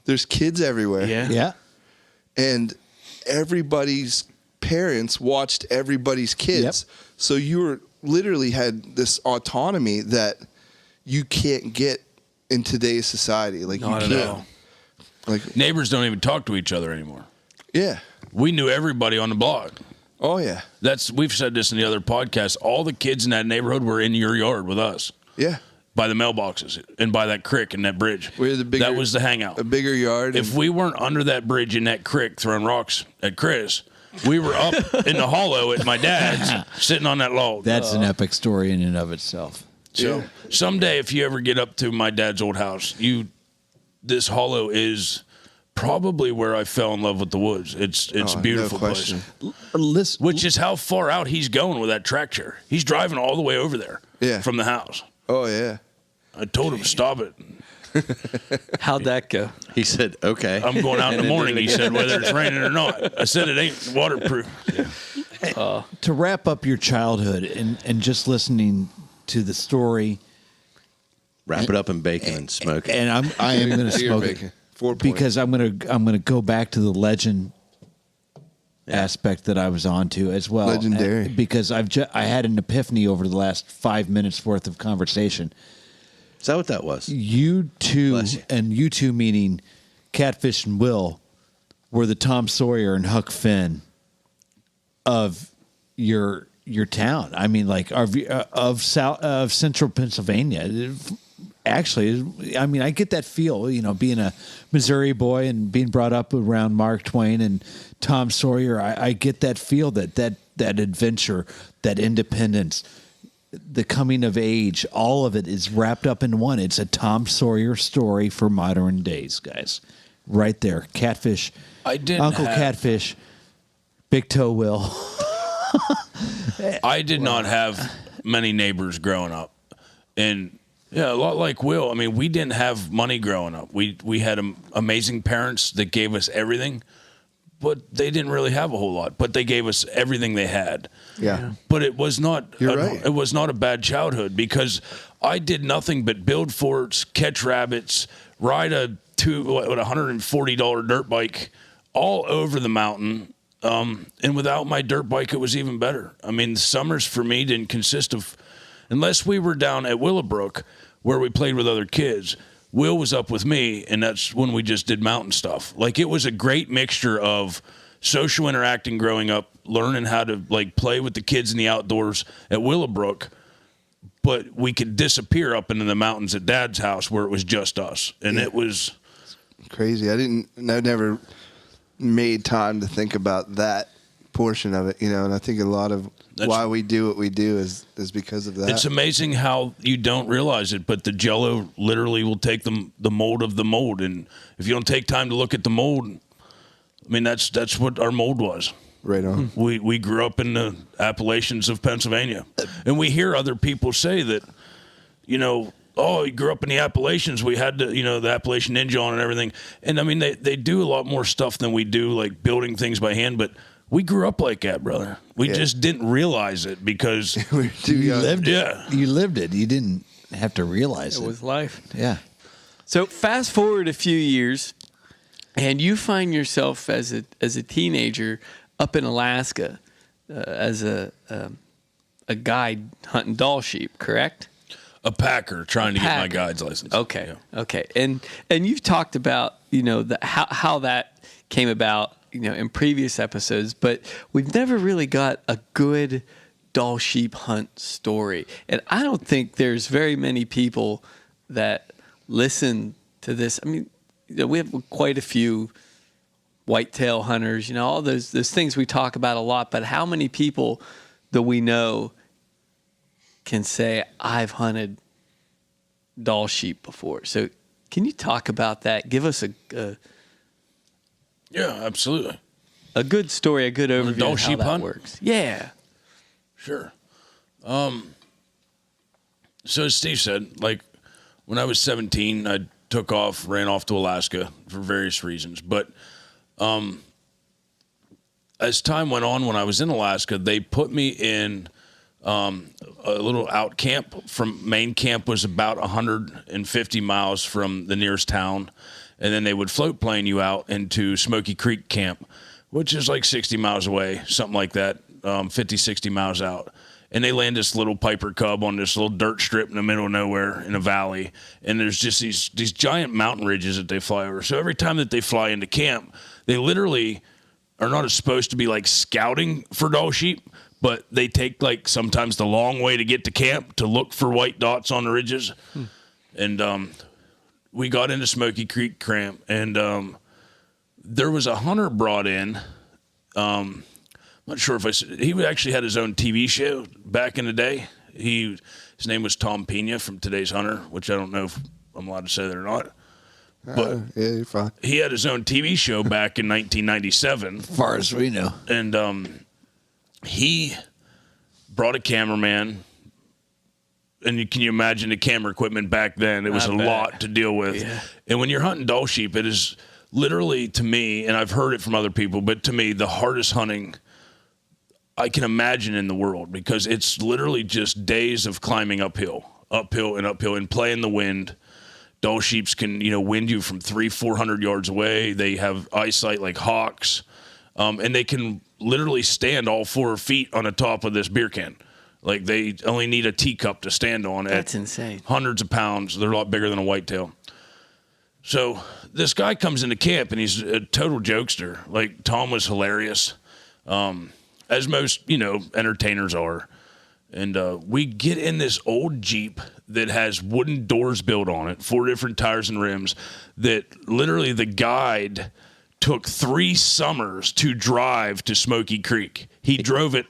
there's kids everywhere. Yeah. And everybody's parents watched everybody's kids. Yep. So you literally had this autonomy that you can't get in today's society. Like Not you can't. All. Like neighbors don't even talk to each other anymore. Yeah. We knew everybody on the block. Oh yeah. We've said this in the other podcast. All the kids in that neighborhood were in your yard with us. Yeah. By the mailboxes and by that creek and that bridge. That was the hangout. A bigger yard. If we weren't under that bridge in that creek throwing rocks at Chris, we were up in the hollow at my dad's sitting on that log. That's an epic story in and of itself. So someday if you ever get up to my dad's old house, this hollow is probably where I fell in love with the woods. It's a beautiful place. Listen, Which is how far out he's going with that track chair. He's driving all the way over there from the house. Oh, yeah. I told him, stop it. How'd that go? He said, okay. I'm going out in the morning, he said, whether it's raining or not. I said, it ain't waterproof. To wrap up your childhood and just listening to the story. Wrap it up in bacon and smoke it. And I am going to Beer smoke bacon. it 4 points. because I'm going to go back to the legend aspect that I was on to as well. Legendary. Because I had an epiphany over the last 5 minutes worth of conversation. Is that what that was? You two, Bless you. and you two meaning Catfish and Will, were the Tom Sawyer and Huck Finn of your town. I mean, like of central Pennsylvania. Actually, I mean, I get that feel, being a Missouri boy and being brought up around Mark Twain and Tom Sawyer. I get that feel that adventure, that independence, the coming of age, all of it is wrapped up in one. It's a Tom Sawyer story for modern days, guys. Right there. Catfish. Uncle Catfish. Big Toe Will. I did not have many neighbors growing up. And yeah, a lot like Will. I mean, we didn't have money growing up. We had amazing parents that gave us everything, but they didn't really have a whole lot. But they gave us everything they had. Yeah. But it was not. You're right. It was not a bad childhood because I did nothing but build forts, catch rabbits, ride a $140 dirt bike all over the mountain. And without my dirt bike, it was even better. I mean, the summers for me didn't consist of, unless we were down at Willowbrook where we played with other kids. Will was up with me, and that's when we just did mountain stuff. Like, it was a great mixture of social interacting growing up, learning how to, like, play with the kids in the outdoors at Willowbrook, but we could disappear up into the mountains at Dad's house where it was just us. And it was crazy. I never made time to think about that portion of it, and I think a lot of why we do what we do is because of that. It's amazing how you don't realize it, but the Jell-O literally will take the mold of the mold, and if you don't take time to look at the mold, I mean, that's what our mold was. Right on. We grew up in the Appalachians of Pennsylvania, and we hear other people say that, oh, you grew up in the Appalachians. We had the Appalachian Ninja on and everything. And I mean, they do a lot more stuff than we do, like building things by hand. But we grew up like that, brother. We just didn't realize it because we're too young. You lived it. You didn't have to realize it. It was life. Yeah. So fast forward a few years, and you find yourself as a teenager up in Alaska as a guide hunting Dall sheep, correct? A packer trying to get my guide's license. Okay. Yeah. Okay. And you've talked about, how that came about, in previous episodes, but we've never really got a good Dall sheep hunt story. And I don't think there's very many people that listen to this. I mean, we have quite a few whitetail hunters, all those things we talk about a lot, but how many people that we know can say, I've hunted Dall sheep before? So can you talk about that? Give us Yeah, absolutely. a good story, a good overview Dall of how sheep that hunt? works. Yeah. Sure. So as Steve said, like when I was 17, I ran off to Alaska for various reasons. But as time went on, when I was in Alaska, they put me in a little out camp. From main camp was about 150 miles from the nearest town. And then they would float plane you out into Smoky Creek Camp, which is like 60 miles away, something like that, 50, 60 miles out. And they land this little Piper Cub on this little dirt strip in the middle of nowhere in a valley. And there's just these giant mountain ridges that they fly over. So every time that they fly into camp, they literally are not supposed to be like scouting for Dall sheep, but they take like sometimes the long way to get to camp to look for white dots on the ridges. And we got into Smoky Creek Camp, and there was a hunter brought in. I'm not sure if he actually had his own TV show back in the day. His name was Tom Pena from Today's Hunter, which I don't know if I'm allowed to say that or not. But yeah, you're fine. he had his own TV show back in 1997. As far as we know. And he brought a cameraman. And can you imagine the camera equipment back then? It was a lot to deal with. Yeah. And when you're hunting Dall sheep, it is literally, to me, and I've heard it from other people, but to me, the hardest hunting I can imagine in the world, because it's literally just days of climbing uphill and playing the wind. Dall sheeps can, wind you from 300-400 yards away. They have eyesight like hawks, and they can literally stand all 4 feet on the top of this beer can. Like, they only need a teacup to stand on. That's insane. Hundreds of pounds. They're a lot bigger than a whitetail. So this guy comes into camp, and he's a total jokester. Like, Tom was hilarious, as most, entertainers are. And we get in this old Jeep that has wooden doors built on it, 4 different tires and rims, that literally the guide took 3 summers to drive to Smoky Creek. He drove it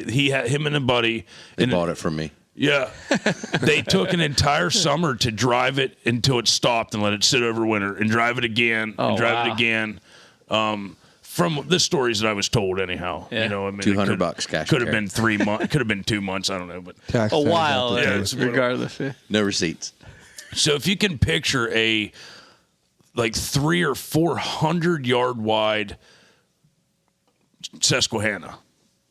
he had him and a buddy. They bought it from me. Yeah. They took an entire summer to drive it until it stopped and let it sit over winter, and drive it again and drive it again. From the stories that I was told, anyhow. Yeah. $200 cash. Could have been 3 months. Could have been 2 months. I don't know, but a while. Regardless. No receipts. So if you can picture a 300 or 400 yard wide Susquehanna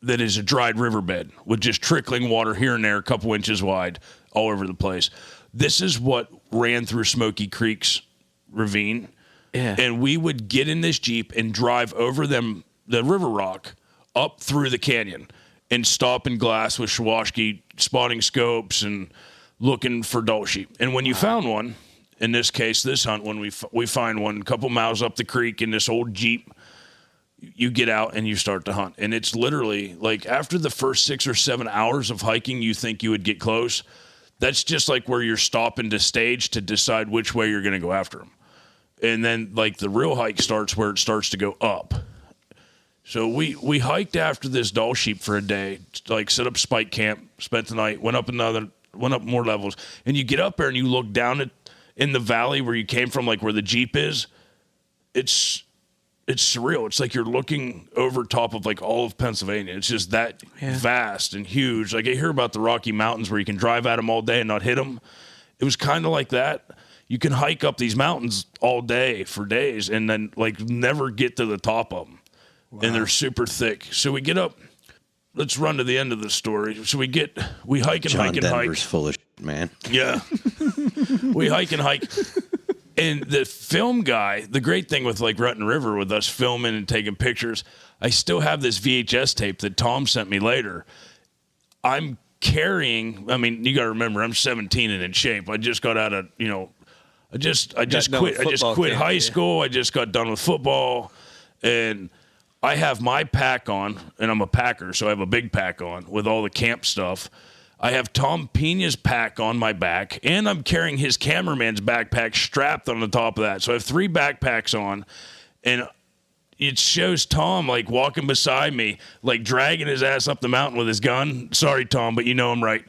that is a dried riverbed with just trickling water here and there, a couple inches wide, all over the place. This is what ran through Smoky Creek's ravine. Yeah. And we would get in this Jeep and drive over the river rock up through the canyon and stop and glass with Shawashki spotting scopes and looking for Dall sheep. And when you found one, in this case, this hunt, when we find one a couple miles up the creek in this old Jeep, you get out and you start to hunt. And it's literally like after the first 6 or 7 hours of hiking, you think you would get close. That's just like where you're stopping to stage to decide which way you're going to go after them. And then like the real hike starts where it starts to go up. So we hiked after this Dall sheep for a day, like set up spike camp, spent the night, went up more levels. And you get up there and you look down in the valley where you came from, like where the Jeep is. It's surreal. It's like you're looking over top of like all of Pennsylvania. It's just that vast and huge. Like I hear about the Rocky Mountains where you can drive at them all day and not hit them. It was kind of like that. You can hike up these mountains all day for days and then like never get to the top of them. Wow. And they're super thick. So we get up. Let's run to the end of the story. So we hike and John hike and Denver's hike. Full of shit, man. Yeah. We hike and hike. And the film guy, the great thing with like Rutten River with us filming and taking pictures, I still have this VHS tape that Tom sent me later. I'm carrying, I mean, you got to remember, I'm 17 and in shape. I just got out of, I just quit high school. I just got done with football. And I have my pack on, and I'm a packer, so I have a big pack on with all the camp stuff. I have Tom Pena's pack on my back, and I'm carrying his cameraman's backpack strapped on the top of that. So I have 3 backpacks on, and it shows Tom, like, walking beside me, like, dragging his ass up the mountain with his gun. Sorry, Tom, but you know I'm right,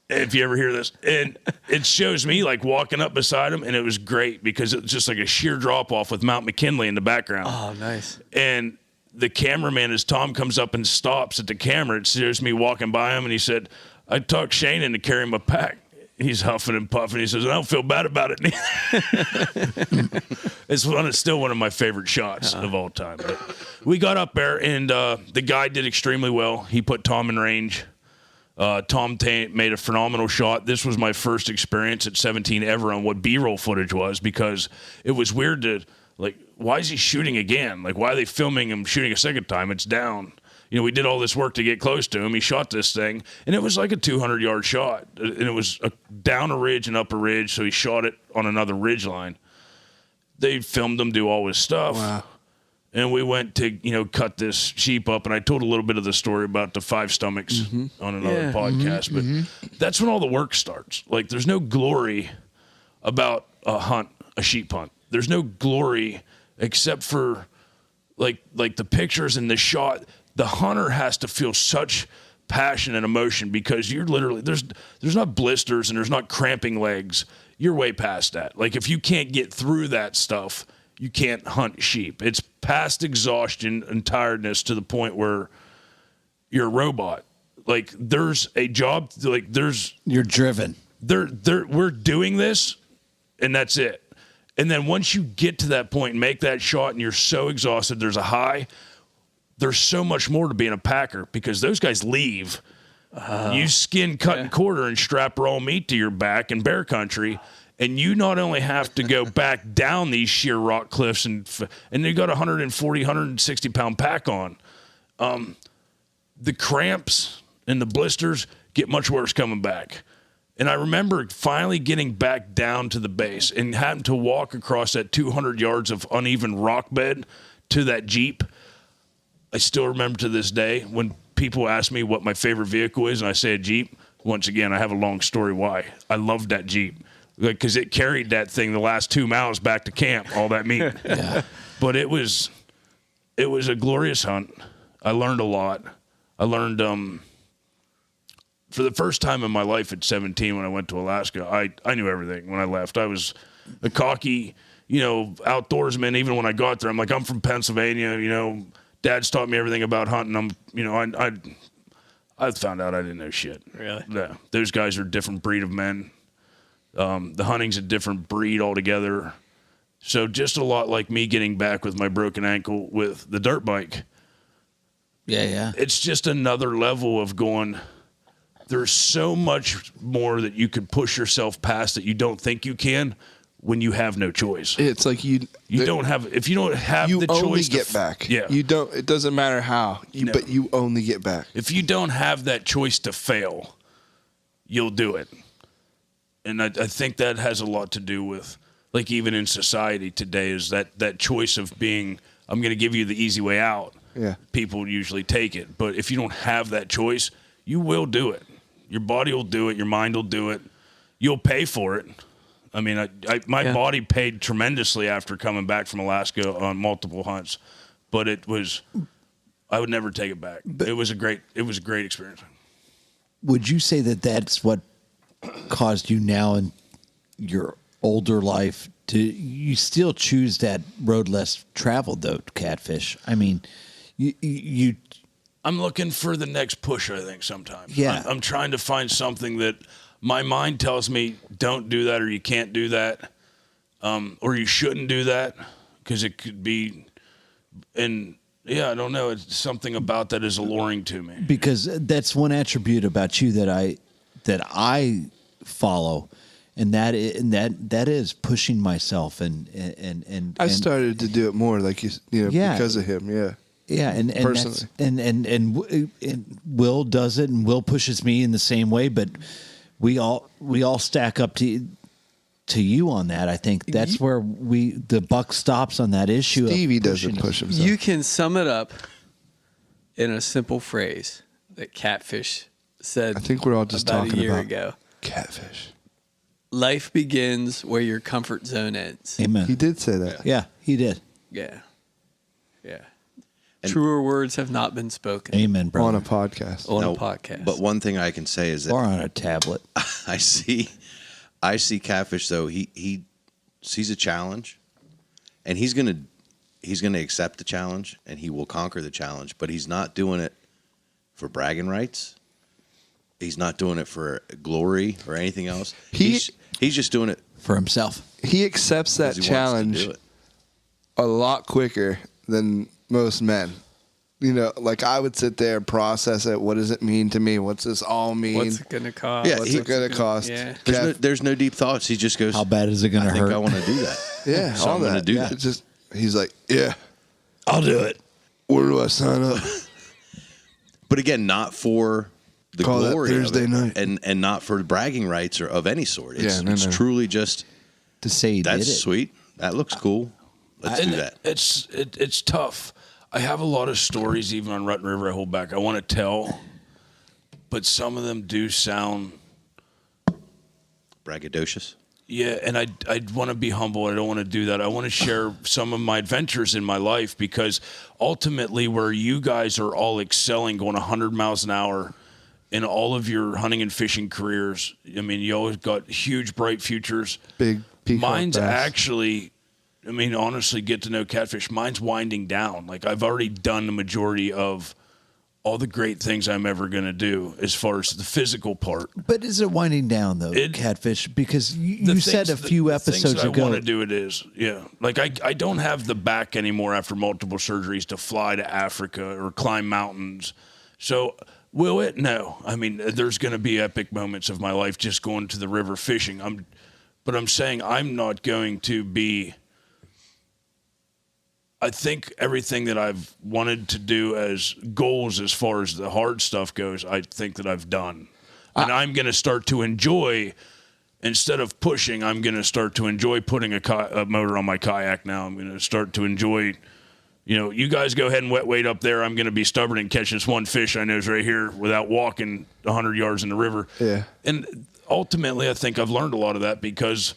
if you ever hear this. And it shows me, like, walking up beside him, and it was great because it was just like a sheer drop-off with Mount McKinley in the background. Oh, nice. And the cameraman, as Tom comes up and stops at the camera, it shows me walking by him, and he said, I talked Shane into carrying my pack. He's huffing and puffing. He says, I don't feel bad about it neither. It's still one of my favorite shots of all time. But we got up there, and the guy did extremely well. He put Tom in range. Tom made a phenomenal shot. This was my first experience at 17 ever on what B-roll footage was, because it was weird to, like, why is he shooting again? Like, why are they filming him shooting a second time? It's down. We did all this work to get close to him. He shot this thing, and it was like a 200-yard shot. And it was down a ridge and up a ridge, so he shot it on another ridge line. They filmed him do all his stuff. Wow. And we went to, cut this sheep up, and I told a little bit of the story about the 5 stomachs on another podcast. But that's when all the work starts. Like, there's no glory about a sheep hunt. There's no glory except for, like the pictures and the shot. The hunter has to feel such passion and emotion because you're literally there's not blisters and there's not cramping legs. you're way past that. Like if you can't get through that stuff, you can't hunt sheep. It's past exhaustion and tiredness to the point where you're a robot. Like there's a job, like you're driven. We're doing this and that's it. And then once you get to that point and make that shot and you're so exhausted, there's a high. There's so much more to being a packer because those guys leave. You skin, cut, and quarter and strap raw meat to your back in bear country. And you not only have to go back down these sheer rock cliffs and you got 140, 160 pound pack on. The cramps and the blisters get much worse coming back. And I remember finally getting back down to the base and having to walk across that 200 yards of uneven rock bed to that Jeep. I still remember to this day when people ask me what my favorite vehicle is and I say a Jeep. Once again, I have a long story why. I loved that Jeep because it carried that thing the last 2 miles back to camp, all that meat. Yeah. But it was a glorious hunt. I learned a lot. I learned for the first time in my life at 17 when I went to Alaska, I knew everything when I left. I was a cocky, outdoorsman. Even when I got there, I'm like, I'm from Pennsylvania, Dad's taught me everything about hunting. I found out I didn't know shit. Really? Yeah. Those guys are a different breed of men. The hunting's a different breed altogether. So just a lot like me getting back with my broken ankle with the dirt bike. Yeah. It's just another level of going, there's so much more that you could push yourself past that you don't think you can when you have no choice. It's like if you don't have the choice, you only get back. Yeah. You don't. It doesn't matter how. But you only get back. If you don't have that choice to fail, you'll do it. And I think that has a lot to do with, like, even in society today, is that choice of being, I'm going to give you the easy way out. Yeah. People usually take it. But if you don't have that choice, you will do it. Your body will do it. Your mind will do it. You'll pay for it. I mean, my body paid tremendously after coming back from Alaska on multiple hunts, but I would never take it back. It was a great experience. Would you say that that's what caused you now in your older life you still choose that road less traveled though, Catfish? I mean, you I'm looking for the next push, I think, sometimes. Yeah. I'm trying to find something that my mind tells me don't do that, or you can't do that, or you shouldn't do that, because it could be, and yeah, I don't know. It's something about that is alluring to me. Because that's one attribute about you that I follow, and that is pushing myself and I started to do it more, like because of him. Yeah. Yeah, and personally, and Will does it, and Will pushes me in the same way, but we all stack up to you on that. I think that's where the buck stops on that issue. Stevie doesn't push himself. You can sum it up in a simple phrase that Catfish said. I think we're all just about talking a year about ago. Catfish. Life begins where your comfort zone ends. Amen. He did say that. Yeah, he did. Yeah. Truer words have not been spoken. Amen, brother. On a podcast. On a podcast. But one thing I can say is that Or on a tablet. I see Catfish though. He sees a challenge, and he's gonna accept the challenge, and he will conquer the challenge. But he's not doing it for bragging rights. He's not doing it for glory or anything else. He's just doing it for himself. He accepts that challenge a lot quicker than most men. Like I would sit there and process it. What does it mean to me? What's this all mean? What's it going to cost? Yeah, what's it going to cost? Yeah. There's no deep thoughts. He just goes, how bad is it going to hurt? I think I want to do that. Yeah, so I'm going to do that. It's just, he's like, yeah, I'll do it. Where do I sign up? But again, not for the Call that glory Thursday of it, night. and not for bragging rights or of any sort. It's, Yeah, it's no. truly just To say he did that's it. sweet. That looks cool. Let's do that. It's tough. I have a lot of stories, even on Rutten River, I hold back. I want to tell, but some of them do sound Braggadocious. Yeah, and I want to be humble. I don't want to do that. I want to share some of my adventures in my life, because ultimately where you guys are all excelling, going 100 miles an hour, in all of your hunting and fishing careers. I mean, you always got huge, bright futures. Big peacock Mine's bass. actually, I mean, honestly, get to know catfish. Mine's winding down. Like, I've already done the majority of all the great things I'm ever going to do as far as the physical part. But is it winding down though, catfish? Because The you said things- a few the things episodes that ago. I want to do it is, yeah. Like I don't have the back anymore after multiple surgeries to fly to Africa or climb mountains. So will it? No. I mean, there's going to be epic moments of my life just going to the river fishing. But I'm saying I'm not going to be. I think everything that I've wanted to do as goals, as far as the hard stuff goes, I think that I've done. And I'm going to start to enjoy, instead of pushing, I'm going to start to enjoy putting a motor on my kayak now. I'm going to start to enjoy, you guys go ahead and wet weight up there. I'm going to be stubborn and catch this one fish I know is right here without walking 100 yards in the river. Yeah. And ultimately, I think I've learned a lot of that because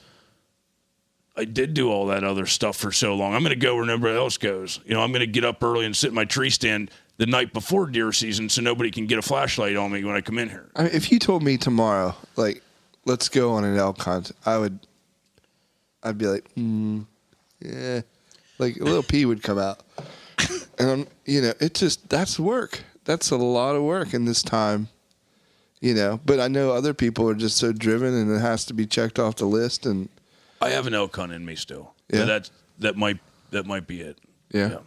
I did do all that other stuff for so long. I'm going to go where nobody else goes. I'm going to get up early and sit in my tree stand the night before deer season so nobody can get a flashlight on me when I come in here. I mean, if you told me tomorrow, like, let's go on an elk hunt, I'd be like, yeah, like a little pee would come out. And it's just, that's work. That's a lot of work in this time, but I know other people are just so driven and it has to be checked off the list. And I have an elk hunt in me still. Yeah. That might be it. Yeah.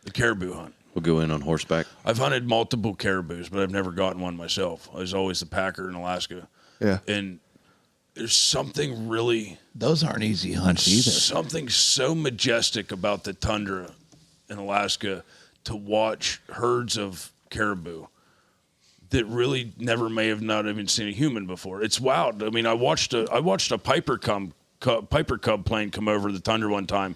The caribou hunt. We'll go in on horseback. I've hunted multiple caribous, but I've never gotten one myself. I was always the packer in Alaska. Yeah. And there's something really... Those aren't easy hunts either. Something so majestic about the tundra in Alaska to watch herds of caribou that really never may have not even seen a human before. It's wild. I mean, I watched a Piper Cub plane come over the tundra one time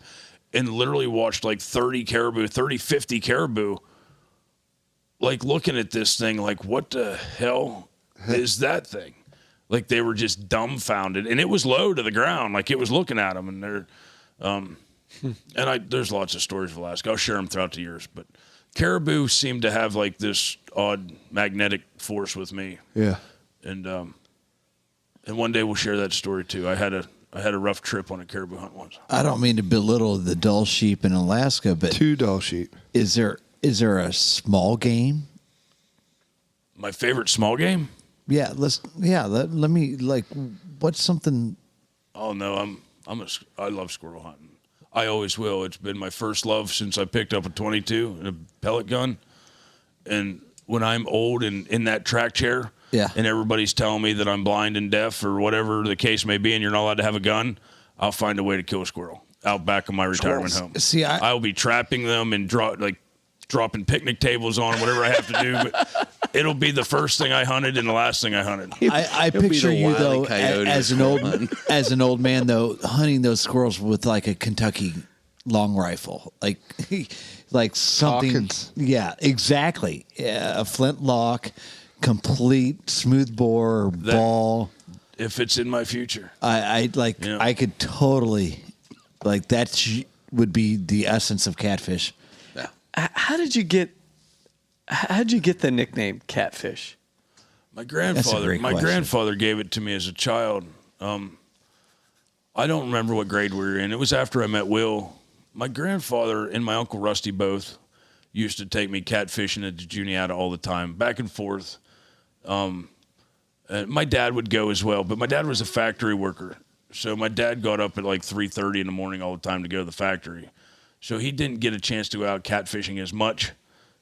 and literally watched like 50 caribou, like looking at this thing like, what the hell is that thing? Like they were just dumbfounded, and it was low to the ground. Like it was looking at them, and there's lots of stories of Alaska. I'll share them throughout the years, but caribou seem to have like this odd magnetic force with me. Yeah. And one day we'll share that story too. I had a rough trip on a caribou hunt once. I don't mean to belittle the dull sheep in Alaska, but 2 dull sheep. Is there a small game? My favorite small game? Yeah, let me, like, what's something? Oh no, I love squirrel hunting. I always will. It's been my first love since I picked up a 22 and a pellet gun. And when I'm old and in that track chair, and everybody's telling me that I'm blind and deaf or whatever the case may be, and you're not allowed to have a gun, I'll find a way to kill a squirrel out back of my retirement home. See, I'll be trapping them and dropping picnic tables on them, whatever I have to do. But it'll be the first thing I hunted and the last thing I hunted. I picture you though as an old man though hunting those squirrels with like a Kentucky long rifle, like something. Hawkins. Yeah, exactly. Yeah, a flintlock, complete smoothbore ball. If it's in my future, I could totally like that. Would be the essence of catfish. How did you get the nickname Catfish? My grandfather gave it to me as a child. I don't remember what grade we were in. It was after I met Will. My grandfather and my Uncle Rusty both used to take me catfishing at the Juniata all the time, back and forth. My dad would go as well, but my dad was a factory worker. So my dad got up at like 3:30 in the morning all the time to go to the factory. So he didn't get a chance to go out catfishing as much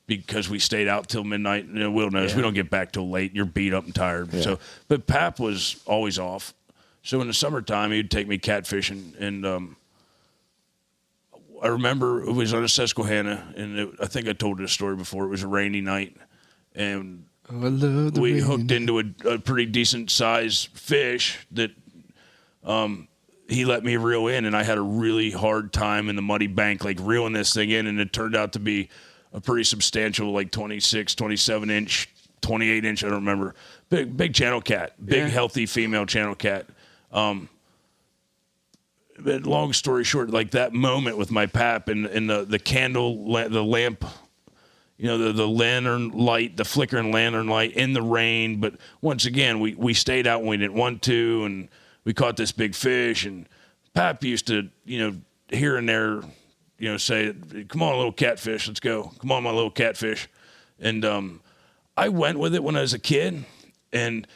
because we stayed out till midnight. Will knows we don't get back till late. You're beat up and tired. Yeah. So, but Pap was always off. So in the summertime, he'd take me catfishing, and I remember it was on a Susquehanna, and I think I told this story before. It was a rainy night, and we hooked into a pretty decent size fish that he let me reel in, and I had a really hard time in the muddy bank, like reeling this thing in, and it turned out to be a pretty substantial, like 26, 27 inch, 28 inch, I don't remember. Big channel cat, healthy female channel cat. But long story short, like that moment with my pap and the candle, the lamp, the lantern light, the flickering lantern light in the rain. But once again, we stayed out when we didn't want to, and we caught this big fish. And Pap used to, here and there, say, "Come on, little catfish, let's go. Come on, my little catfish." And I went with it when I was a kid. And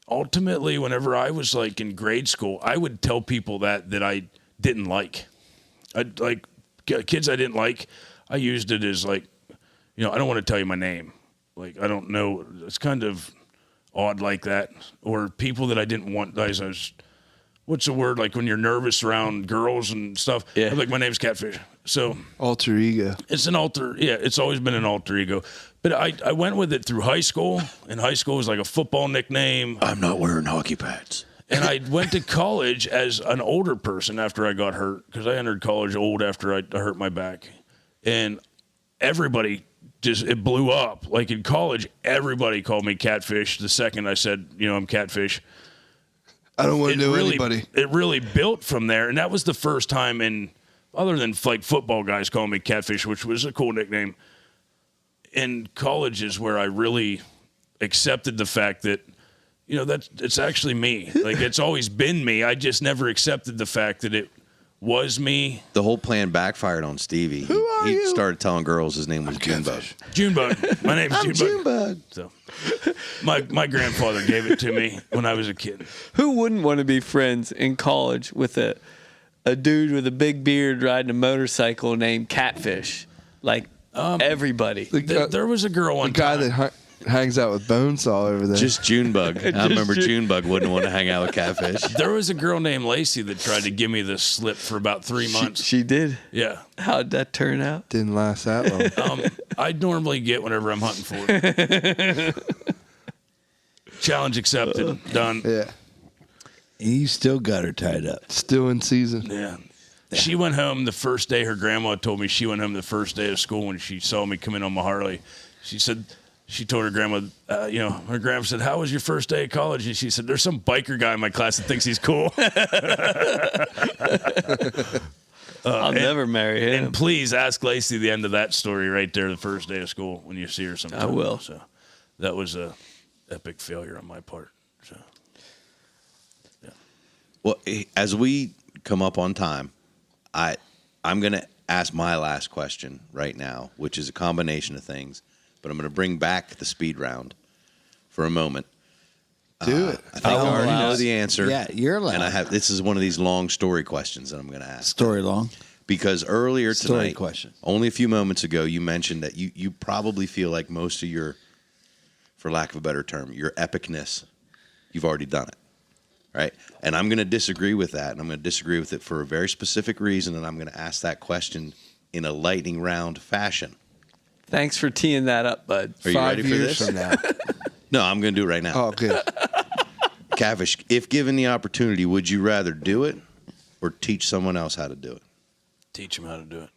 ultimately, whenever I was like in grade school, I would tell people that I didn't like. Kids I didn't like, I used it as like, I don't want to tell you my name. Like, I don't know. It's kind of odd like that. Or people that I didn't want. What's the word? Like when you're nervous around girls and stuff. Yeah. I'm like, my name's Catfish. So Alter ego. it's an it's always been an alter ego. But I went with it through high school. And high school was like a football nickname. I'm not wearing hockey pads. And I went to college as an older person after I got hurt, because I entered college old after I hurt my back. And everybody it blew up. Like in college, everybody called me Catfish the second I said, I'm Catfish. I don't want to know anybody. It really built from there. And that was the first time other than like football guys calling me Catfish, which was a cool nickname, in college is where I really accepted the fact that, it's actually me. Like, it's always been me. I just never accepted the fact that it was me. The whole plan backfired on Stevie. He started telling girls his name was Junebug. Junebug. My name's Junebug. So, my grandfather gave it to me when I was a kid. Who wouldn't want to be friends in college with a dude with a big beard riding a motorcycle named Catfish? Like, everybody. There was a girl one The guy time. that hangs out with Bonesaw over there. Just Junebug. I remember Junebug wouldn't want to hang out with Catfish. There was a girl named Lacey that tried to give me the slip for about 3 months. She did? Yeah. How'd that turn out? Didn't last that long. I normally get whenever I'm hunting for it. Challenge accepted. Done. Yeah. And you still got her tied up. Still in season. Yeah. She went home the first day. Her grandma told me she went home the first day of school when she saw me come in on my Harley. She told her grandma, her grandma said, "How was your first day of college?" And she said, "There's some biker guy in my class that thinks he's cool." I'll never marry him. And please ask Lacey the end of that story right there, the first day of school, when you see her sometime. I will. So that was a epic failure on my part. So, yeah. Well, as we come up on time, I'm going to ask my last question right now, which is a combination of things, but I'm going to bring back the speed round for a moment. Do it. I think I already know the answer. Yeah, you're allowed. And this is one of these long story questions that I'm going to ask. Story long. Because earlier Story tonight, question. only a few moments ago, you mentioned that you probably feel like most of your, for lack of a better term, your epicness, you've already done it. Right? And I'm going to disagree with that, and I'm going to disagree with it for a very specific reason, and I'm going to ask that question in a lightning round fashion. Thanks for teeing that up, bud. Are you 5 ready for years this? from now. No, I'm going to do it right now. Oh, good. Catfish, if given the opportunity, would you rather do it or teach someone else how to do it? Teach them how to do it.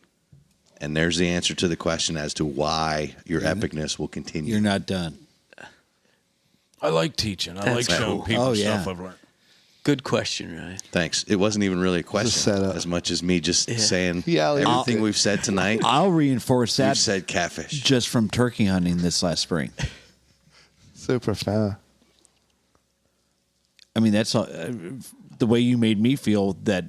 And there's the answer to the question as to why your epicness will continue. You're not done. I like teaching. I That's like showing cool. people Oh, yeah. stuff I've learned. Good question, Ryan. Thanks. It wasn't even really a question setup. as much as me just saying Yeah, everything we've said tonight. I'll reinforce We've that said catfish. just from turkey hunting this last spring. So profound. I mean, that's all, the way you made me feel that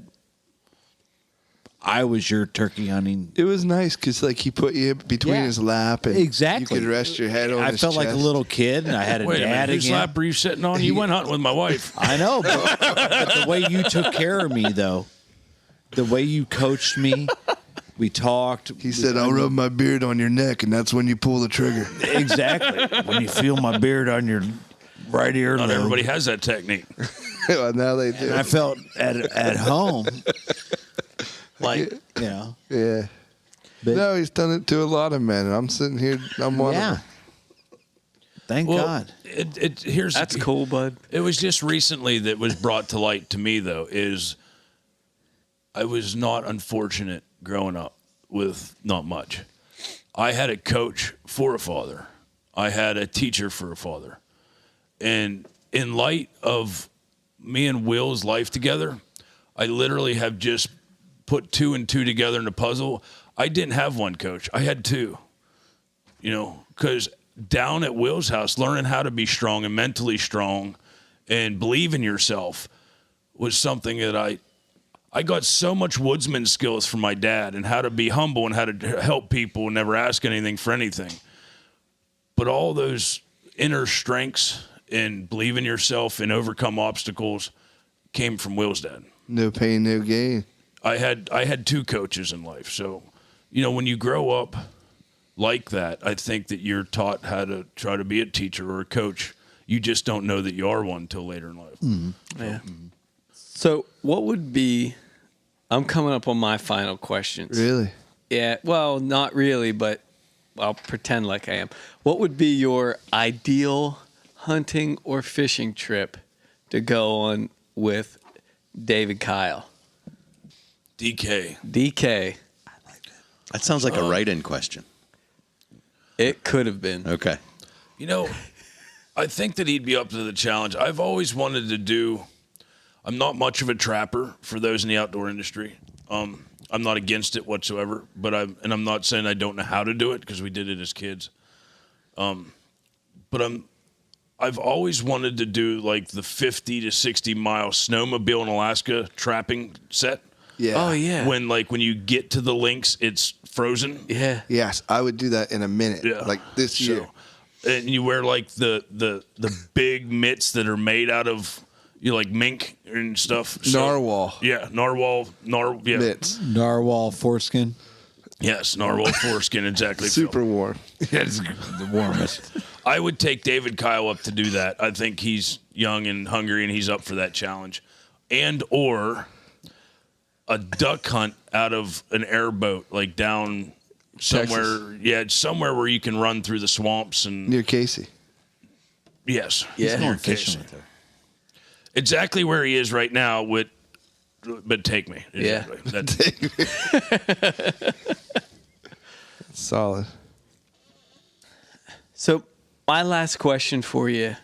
I was your turkey hunting. It was nice because he put you between Yeah. his lap and Exactly. you could rest your head on I his felt like a chest. little kid, and I had a Wait a dad minute. Whose again. lap are you sitting on? You went hunting with my wife. I know, but the way you took care of me, though, the way you coached me, we talked. He said, "I'll rub my beard on your neck, and that's when you pull the trigger." Exactly. When you feel my beard on your right ear. Not lobe. everybody has that technique. Well, now they do. And I felt at home, Like, Yeah. But- No, he's done it to a lot of men. And I'm sitting here. I'm one of yeah. them. Thank well, God. here's That's cool, bud. It was just recently that was brought to light to me, though, is I was not unfortunate growing up with not much. I had a coach for a father. I had a teacher for a father. And in light of me and Will's life together, I literally have just put 2 and 2 together in a puzzle. I didn't have one coach. I had 2. because down at Will's house, learning how to be strong and mentally strong and believe in yourself was something that I got so much woodsman skills from my dad and how to be humble and how to help people and never ask anything for anything. But all those inner strengths and believe in yourself and overcome obstacles came from Will's dad. No pain, no gain. I had 2 coaches in life. So, when you grow up like that, I think that you're taught how to try to be a teacher or a coach. You just don't know that you are one until later in life. Mm-hmm. Yeah. So what would be, I'm coming up on my final questions. Really? Yeah. Well, not really, but I'll pretend like I am. What would be your ideal hunting or fishing trip to go on with David Kyle? DK. That sounds like a write-in question. It could have been. Okay. I think that he'd be up to the challenge. I've always wanted to do. I'm not much of a trapper for those in the outdoor industry. I'm not against it whatsoever, but I'm not saying I don't know how to do it because we did it as kids. But I've always wanted to do like the 50 to 60 mile snowmobile in Alaska trapping set. Yeah. Oh yeah. When you get to the links, it's frozen. Yeah. Yes, I would do that in a minute. Yeah. Like this year. And you wear like the big mitts that are made out of like mink and stuff. Narwhal. Yeah, narwhal. Yeah. Mitts. Narwhal foreskin. Yes, narwhal foreskin. Exactly. Super warm. That's the warmest. I would take David Kyle up to do that. I think he's young and hungry, and he's up for that challenge. And or a duck hunt out of an airboat, like down somewhere. Texas. Yeah, somewhere where you can run through the swamps and Near Casey. yes, Yeah. He's going near fishing Casey. with her. Exactly where he is right now. But take me. Yeah. Exactly. Solid. So my last question for you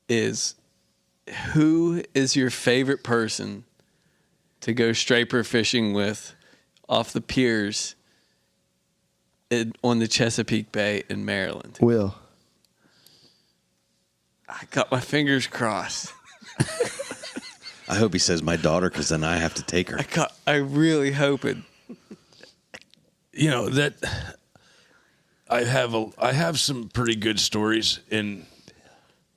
is, who is your favorite person to go striper fishing with off the piers on the Chesapeake Bay in Maryland? Will. I got my fingers crossed. I hope he says my daughter, because then I have to take her. I really hope it. That I have some pretty good stories in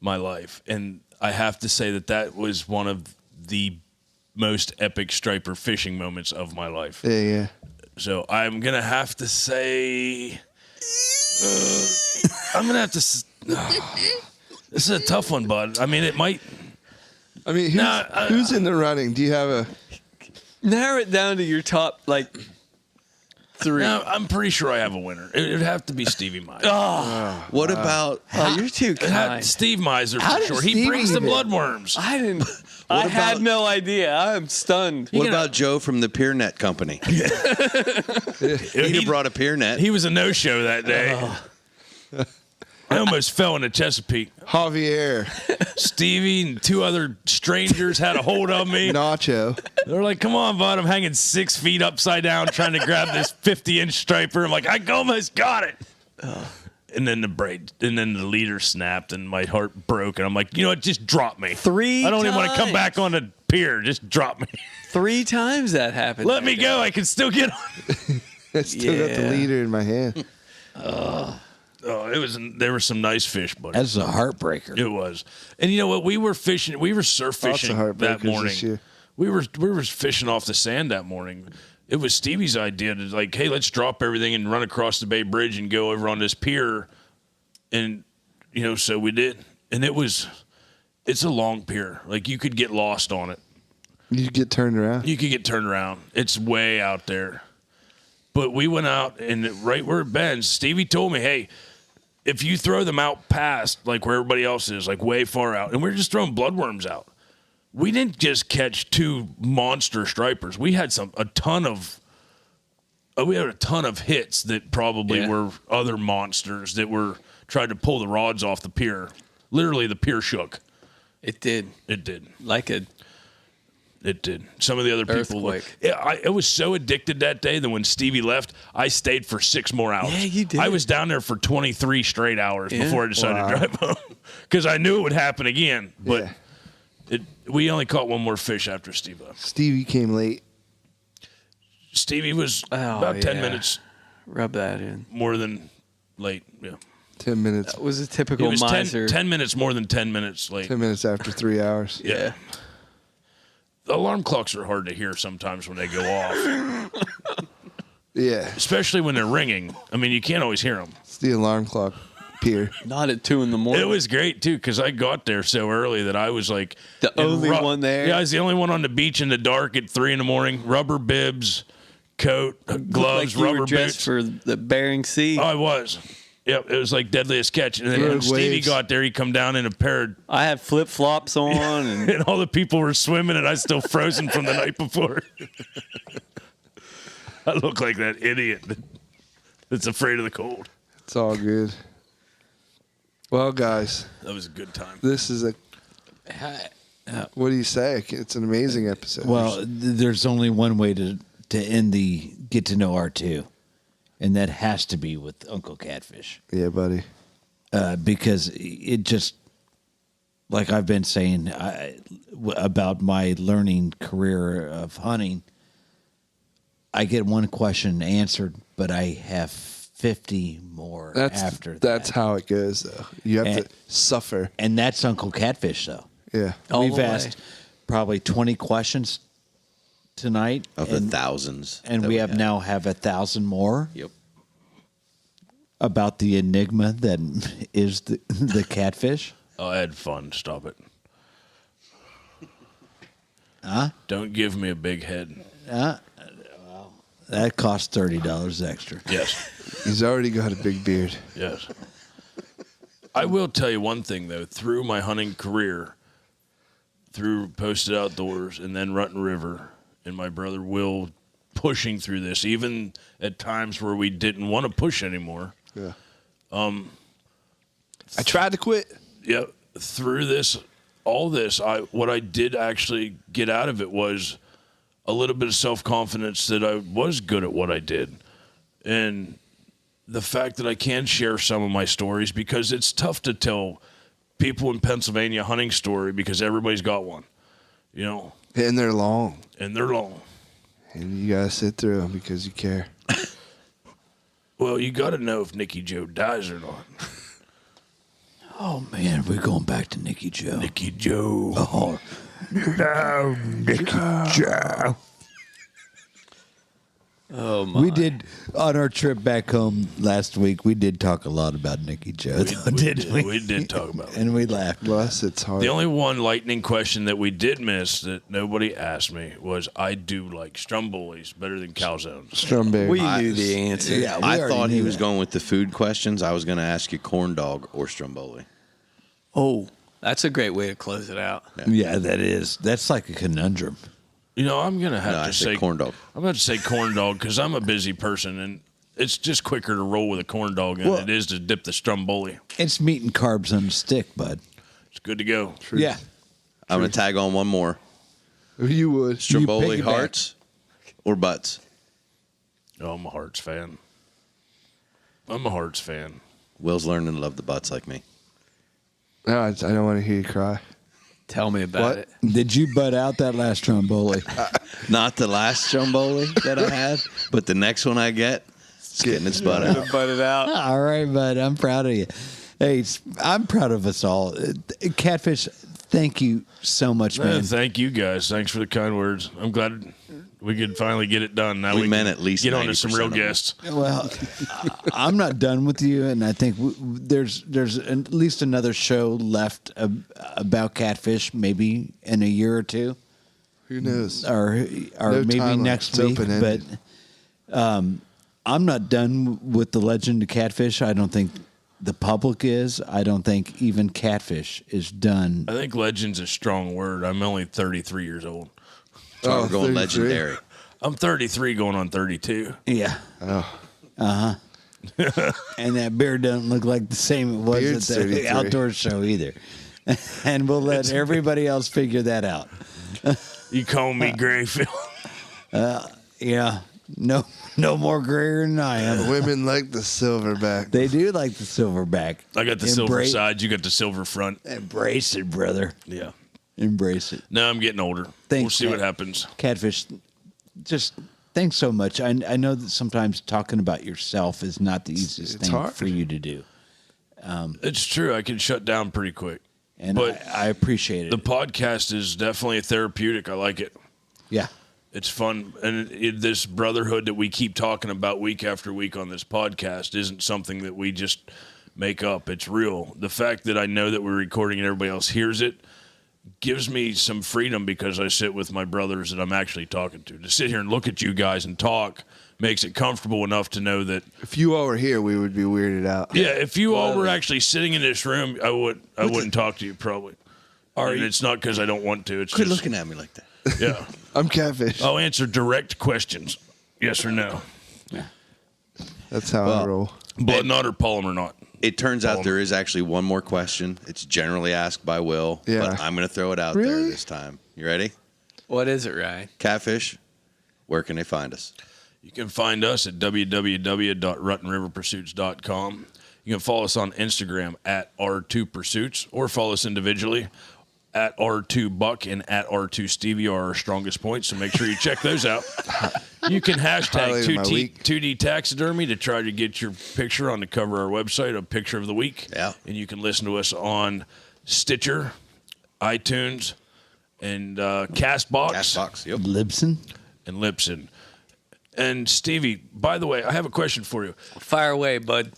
my life, and I have to say that was one of the most epic striper fishing moments of my life. Yeah. So I'm gonna have to say, I'm gonna have to. This is a tough one, bud. I mean, it might. I mean, who's in the running? Do you have a Narrow it down to your top, 3. No, I'm pretty sure I have a winner. It would have to be Stevie Miser. What about You're too kind. Steve Miser How for did sure. He Stevie brings the even- bloodworms. I didn't. I had no idea. I'm stunned. what about Joe from the Pier Net Company? He'd have brought a Pier Net. He was a no-show that day. I almost fell into Chesapeake. Javier, Stevie and 2 other strangers had a hold of me. Nacho? They're like, come on, bud. I'm hanging 6 feet upside down trying to grab this 50-inch striper. I'm like, I almost got it. And then the leader snapped and my heart broke. And I'm like, you know what? Just drop me. 3 I don't even want to come times. back on the pier. Just drop me. 3 times that happened. Let me go. I can still get on. I still got the Yeah. leader in my hand. There were some nice fish, buddy. That's a heartbreaker. It was. And you know what? We were fishing. We were surf Lots of fishing heartbreakers that morning. this year. We were fishing off the sand that morning. It was Stevie's idea to hey, let's drop everything and run across the Bay Bridge and go over on this pier. And so we did. And it's a long pier. You could get lost on it. You get turned around. You could get turned around. It's way out there. But we went out, and right where it bends, Stevie told me, hey, if you throw them out past, where everybody else is, way far out, and we're just throwing bloodworms out. We didn't just catch 2 monster stripers. We had a ton of hits that probably were other monsters that were trying to pull the rods off the pier. Literally, the pier shook. It did. It did. Like a It did. Some of the other people. Earthquake. I was so addicted that day that when Stevie left, I stayed for 6 more hours. Yeah, you did. I was down there for 23 straight hours before I decided to drive home because I knew it would happen again. But we only caught one more fish after Steve left. Stevie came late. Stevie was about 10 minutes. Rub that in. More than late. Yeah. 10 minutes. That was a typical It was miser. 10 minutes more than 10 minutes late. 10 minutes after 3 hours. Yeah. The alarm clocks are hard to hear sometimes when they go off. Yeah. Especially when they're ringing. I mean, you can't always hear them. It's the alarm clock, Peter. Not at 2 a.m. It was great, too, because I got there so early that I was like... The only one there? Yeah, I was the only one on the beach in the dark at 3 a.m. Rubber bibs, coat, gloves, like you rubber were dressed boots. for the Bering Sea. Oh, I was. Yep, it was like Deadliest Catch. And then when Rogue Stevie waves. got there, he come down in a pair of... I had flip flops on, and And all the people were swimming, and I was still frozen from the night before. I look like that idiot that's afraid of the cold. It's all good. Well, guys, That was a good time. this is a. What do you say? It's an amazing episode. Well, there's only one way to end the Get to Know R2, and that has to be with Uncle Catfish. yeah, buddy. Because it just, like I've been saying about my learning career of hunting, I get one question answered, but I have 50 more after that. That's how it goes, though. You have And- to suffer. And that's Uncle Catfish, though. Yeah. All We've the way. asked probably 20 questions tonight. Of the thousands. And that we had. now have 1,000 more Yep. about the enigma that is the catfish. Oh, I had fun. Stop it. Huh? Don't give me a big head. That costs $30 extra. Yes. He's already got a big beard. Yes. I will tell you one thing, though. Through my hunting career, through Posted Outdoors and then Rutten River, and my brother Will pushing through this, even at times where we didn't want to push anymore. Yeah. I tried to quit. Yeah, through this, all this, what I did actually get out of it was a little bit of self-confidence that I was good at what I did. And the fact that I can share some of my stories, because it's tough to tell people in Pennsylvania a hunting story because everybody's got one, you know, And they're long. and they're long. And you got to sit through them because you care. Well, you got to know if Nicky Joe dies or not. Oh, man, we're going back to Nicky Joe. Nicky Joe. Oh, No, Nicky Joe. oh my! we did, on our trip back home last week, we did talk a lot about Nicky Joe, didn't we? We did talk about it. And we laughed. Bless its heart. The only one lightning question that we did miss that nobody asked me was I do like Stromboli's better than calzones. Strumberry. We knew the answer. Yeah, we I already thought he knew was that. going with the food questions. I was going to ask you corn dog or stromboli. Oh, that's a great way to close it out. Yeah, that is. That's like a conundrum. You know, I'm gonna have No, I to said say corn dog. I'm about to say corn dog because I'm a busy person and it's just quicker to roll with a corn dog than Well- it is to dip the Stromboli. It's meat and carbs on a stick, bud. It's good to go. Yeah. I'm going to tag on one more. You would. Stromboli piggyback. hearts or butts? Oh, I'm a Hearts fan. I'm a Hearts fan. Will's learning to love the butts like me. No, I don't want to hear you cry. Tell me about What? it. Did you butt out that last Stromboli? Not the last stromboli that I had, but the next one I get, it's getting its butt out. Butt it out. All right, bud. I'm proud of you. Hey, I'm proud of us all. Catfish, thank you so much, man. Thank you guys. Thanks for the kind words. I'm glad we could finally get it done. Now We we meant can at least get on to some 90% real of them. guests. Well, I'm not done with you, and I think there's at least another show left about Catfish, maybe in a year or two, Who knows? or No maybe timeline. next It's week. But open-ended. I'm not done with the legend of Catfish. I don't think the public is. I don't think even Catfish is done. I think legend's a strong word. I'm only 33 years old. So we're going 33. legendary. I'm 33 going on 32. Yeah. Oh. And that beard doesn't look like the same it was Beard's at the 33. outdoor show either. And we'll let everybody else figure that out. You call me gray, Phil. Yeah. No more grayer than I am. Women like the silverback. They do like the silverback. I got the silver side. You got the silver front. Embrace it, brother. Yeah. Embrace it. No, I'm getting older. We'll see what happens. Catfish, just thanks so much. I know that sometimes talking about yourself is not the easiest thing hard for you to do. It's true. I can shut down pretty quick. And but I appreciate it. The podcast is definitely a therapeutic. I like it. Yeah. It's fun. And this brotherhood that we keep talking about week after week on this podcast isn't something that we just make up. It's real. The fact that I know that we're recording and everybody else hears it gives me some freedom because I sit with my brothers that I'm actually talking to. To sit here and look at you guys and talk makes it comfortable enough to know that if you all were here, we would be weirded out. Yeah, if you all were actually sitting in this room, I wouldn't talk to you probably. And it's not because I don't want to. It's Quit just looking at me like that. Yeah. I'm Catfish. I'll answer direct questions. Yes or no. Yeah. That's how I roll. Blood knot or polymer knot? It turns out there is actually one more question. It's generally asked by Will, but I'm going to throw it out there this time. You ready? What is it, Ryan? Catfish, where can they find us? You can find us at www.ruttenriverpursuits.com. You can follow us on Instagram at R2Pursuits or follow us individually at R2Buck and at R2Stevie are our strongest points, so make sure you check those out. You can hashtag 2D Taxidermy to try to get your picture on the cover of our website, a picture of the week. Yeah. And you can listen to us on Stitcher, iTunes, and Castbox. Castbox, yep. Libsyn. And Libsyn. And Stevie, by the way, I have a question for you. Fire away, bud.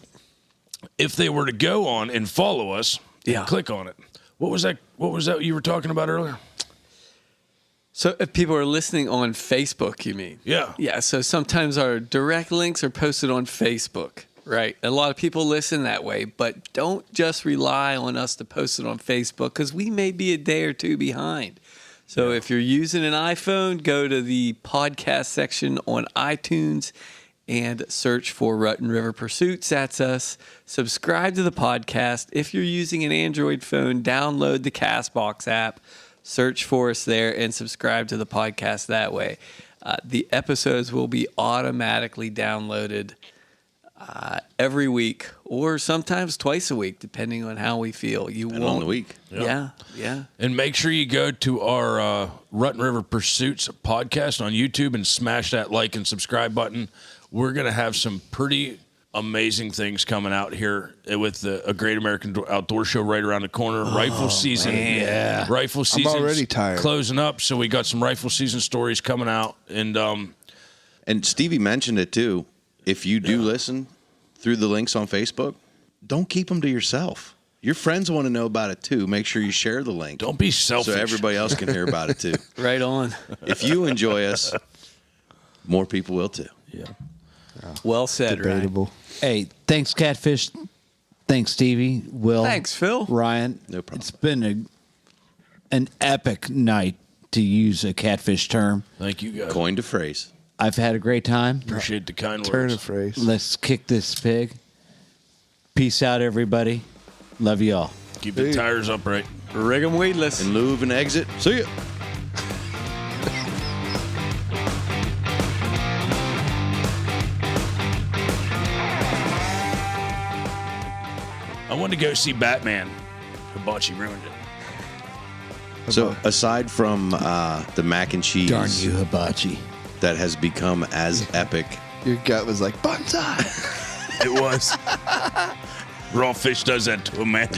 If they were to go on and follow us and click on it, what was that you were talking about earlier? So if people are listening on Facebook, you mean? Yeah. Yeah, so sometimes our direct links are posted on Facebook, right? A lot of people listen that way, but don't just rely on us to post it on Facebook because we may be a day or two behind. So if you're using an iPhone, go to the podcast section on iTunes and search for Rutten River Pursuits. That's us. Subscribe to the podcast. If you're using an Android phone, download the Castbox app, search for us there, and subscribe to the podcast that way. The episodes will be automatically downloaded every week or sometimes twice a week, depending on how we feel. On the week. Yeah. And make sure you go to our Rutten River Pursuits podcast on YouTube and smash that like and subscribe button. We're going to have some pretty amazing things coming out here with a Great American Outdoor Show right around the corner. Rifle season. Man. Yeah. Rifle season. I'm already tired. Closing up, so we got some rifle season stories coming out. And Stevie mentioned it too. If you do listen through the links on Facebook, don't keep them to yourself. Your friends want to know about it too. Make sure you share the link. Don't be selfish. So everybody else can hear about it too. Right on. If you enjoy us, more people will too. Yeah. Well said, Debatable. Hey, thanks, Catfish. Thanks, Stevie. Will. Thanks, Phil. Ryan. No problem. It's been an epic night, to use a Catfish term. Thank you, guys. Coined a phrase. I've had a great time. Appreciate the kind Turn words. of phrase. Let's kick this pig. Peace out, everybody. Love you all. Keep the tires upright. Rig 'em weedless. And move and exit. See ya. I wanted to go see Batman. Hibachi ruined it. So aside from the mac and cheese Darn you, Hibachi. that has become as epic, Your gut was like, bonsai. It was. Raw fish does that to a man.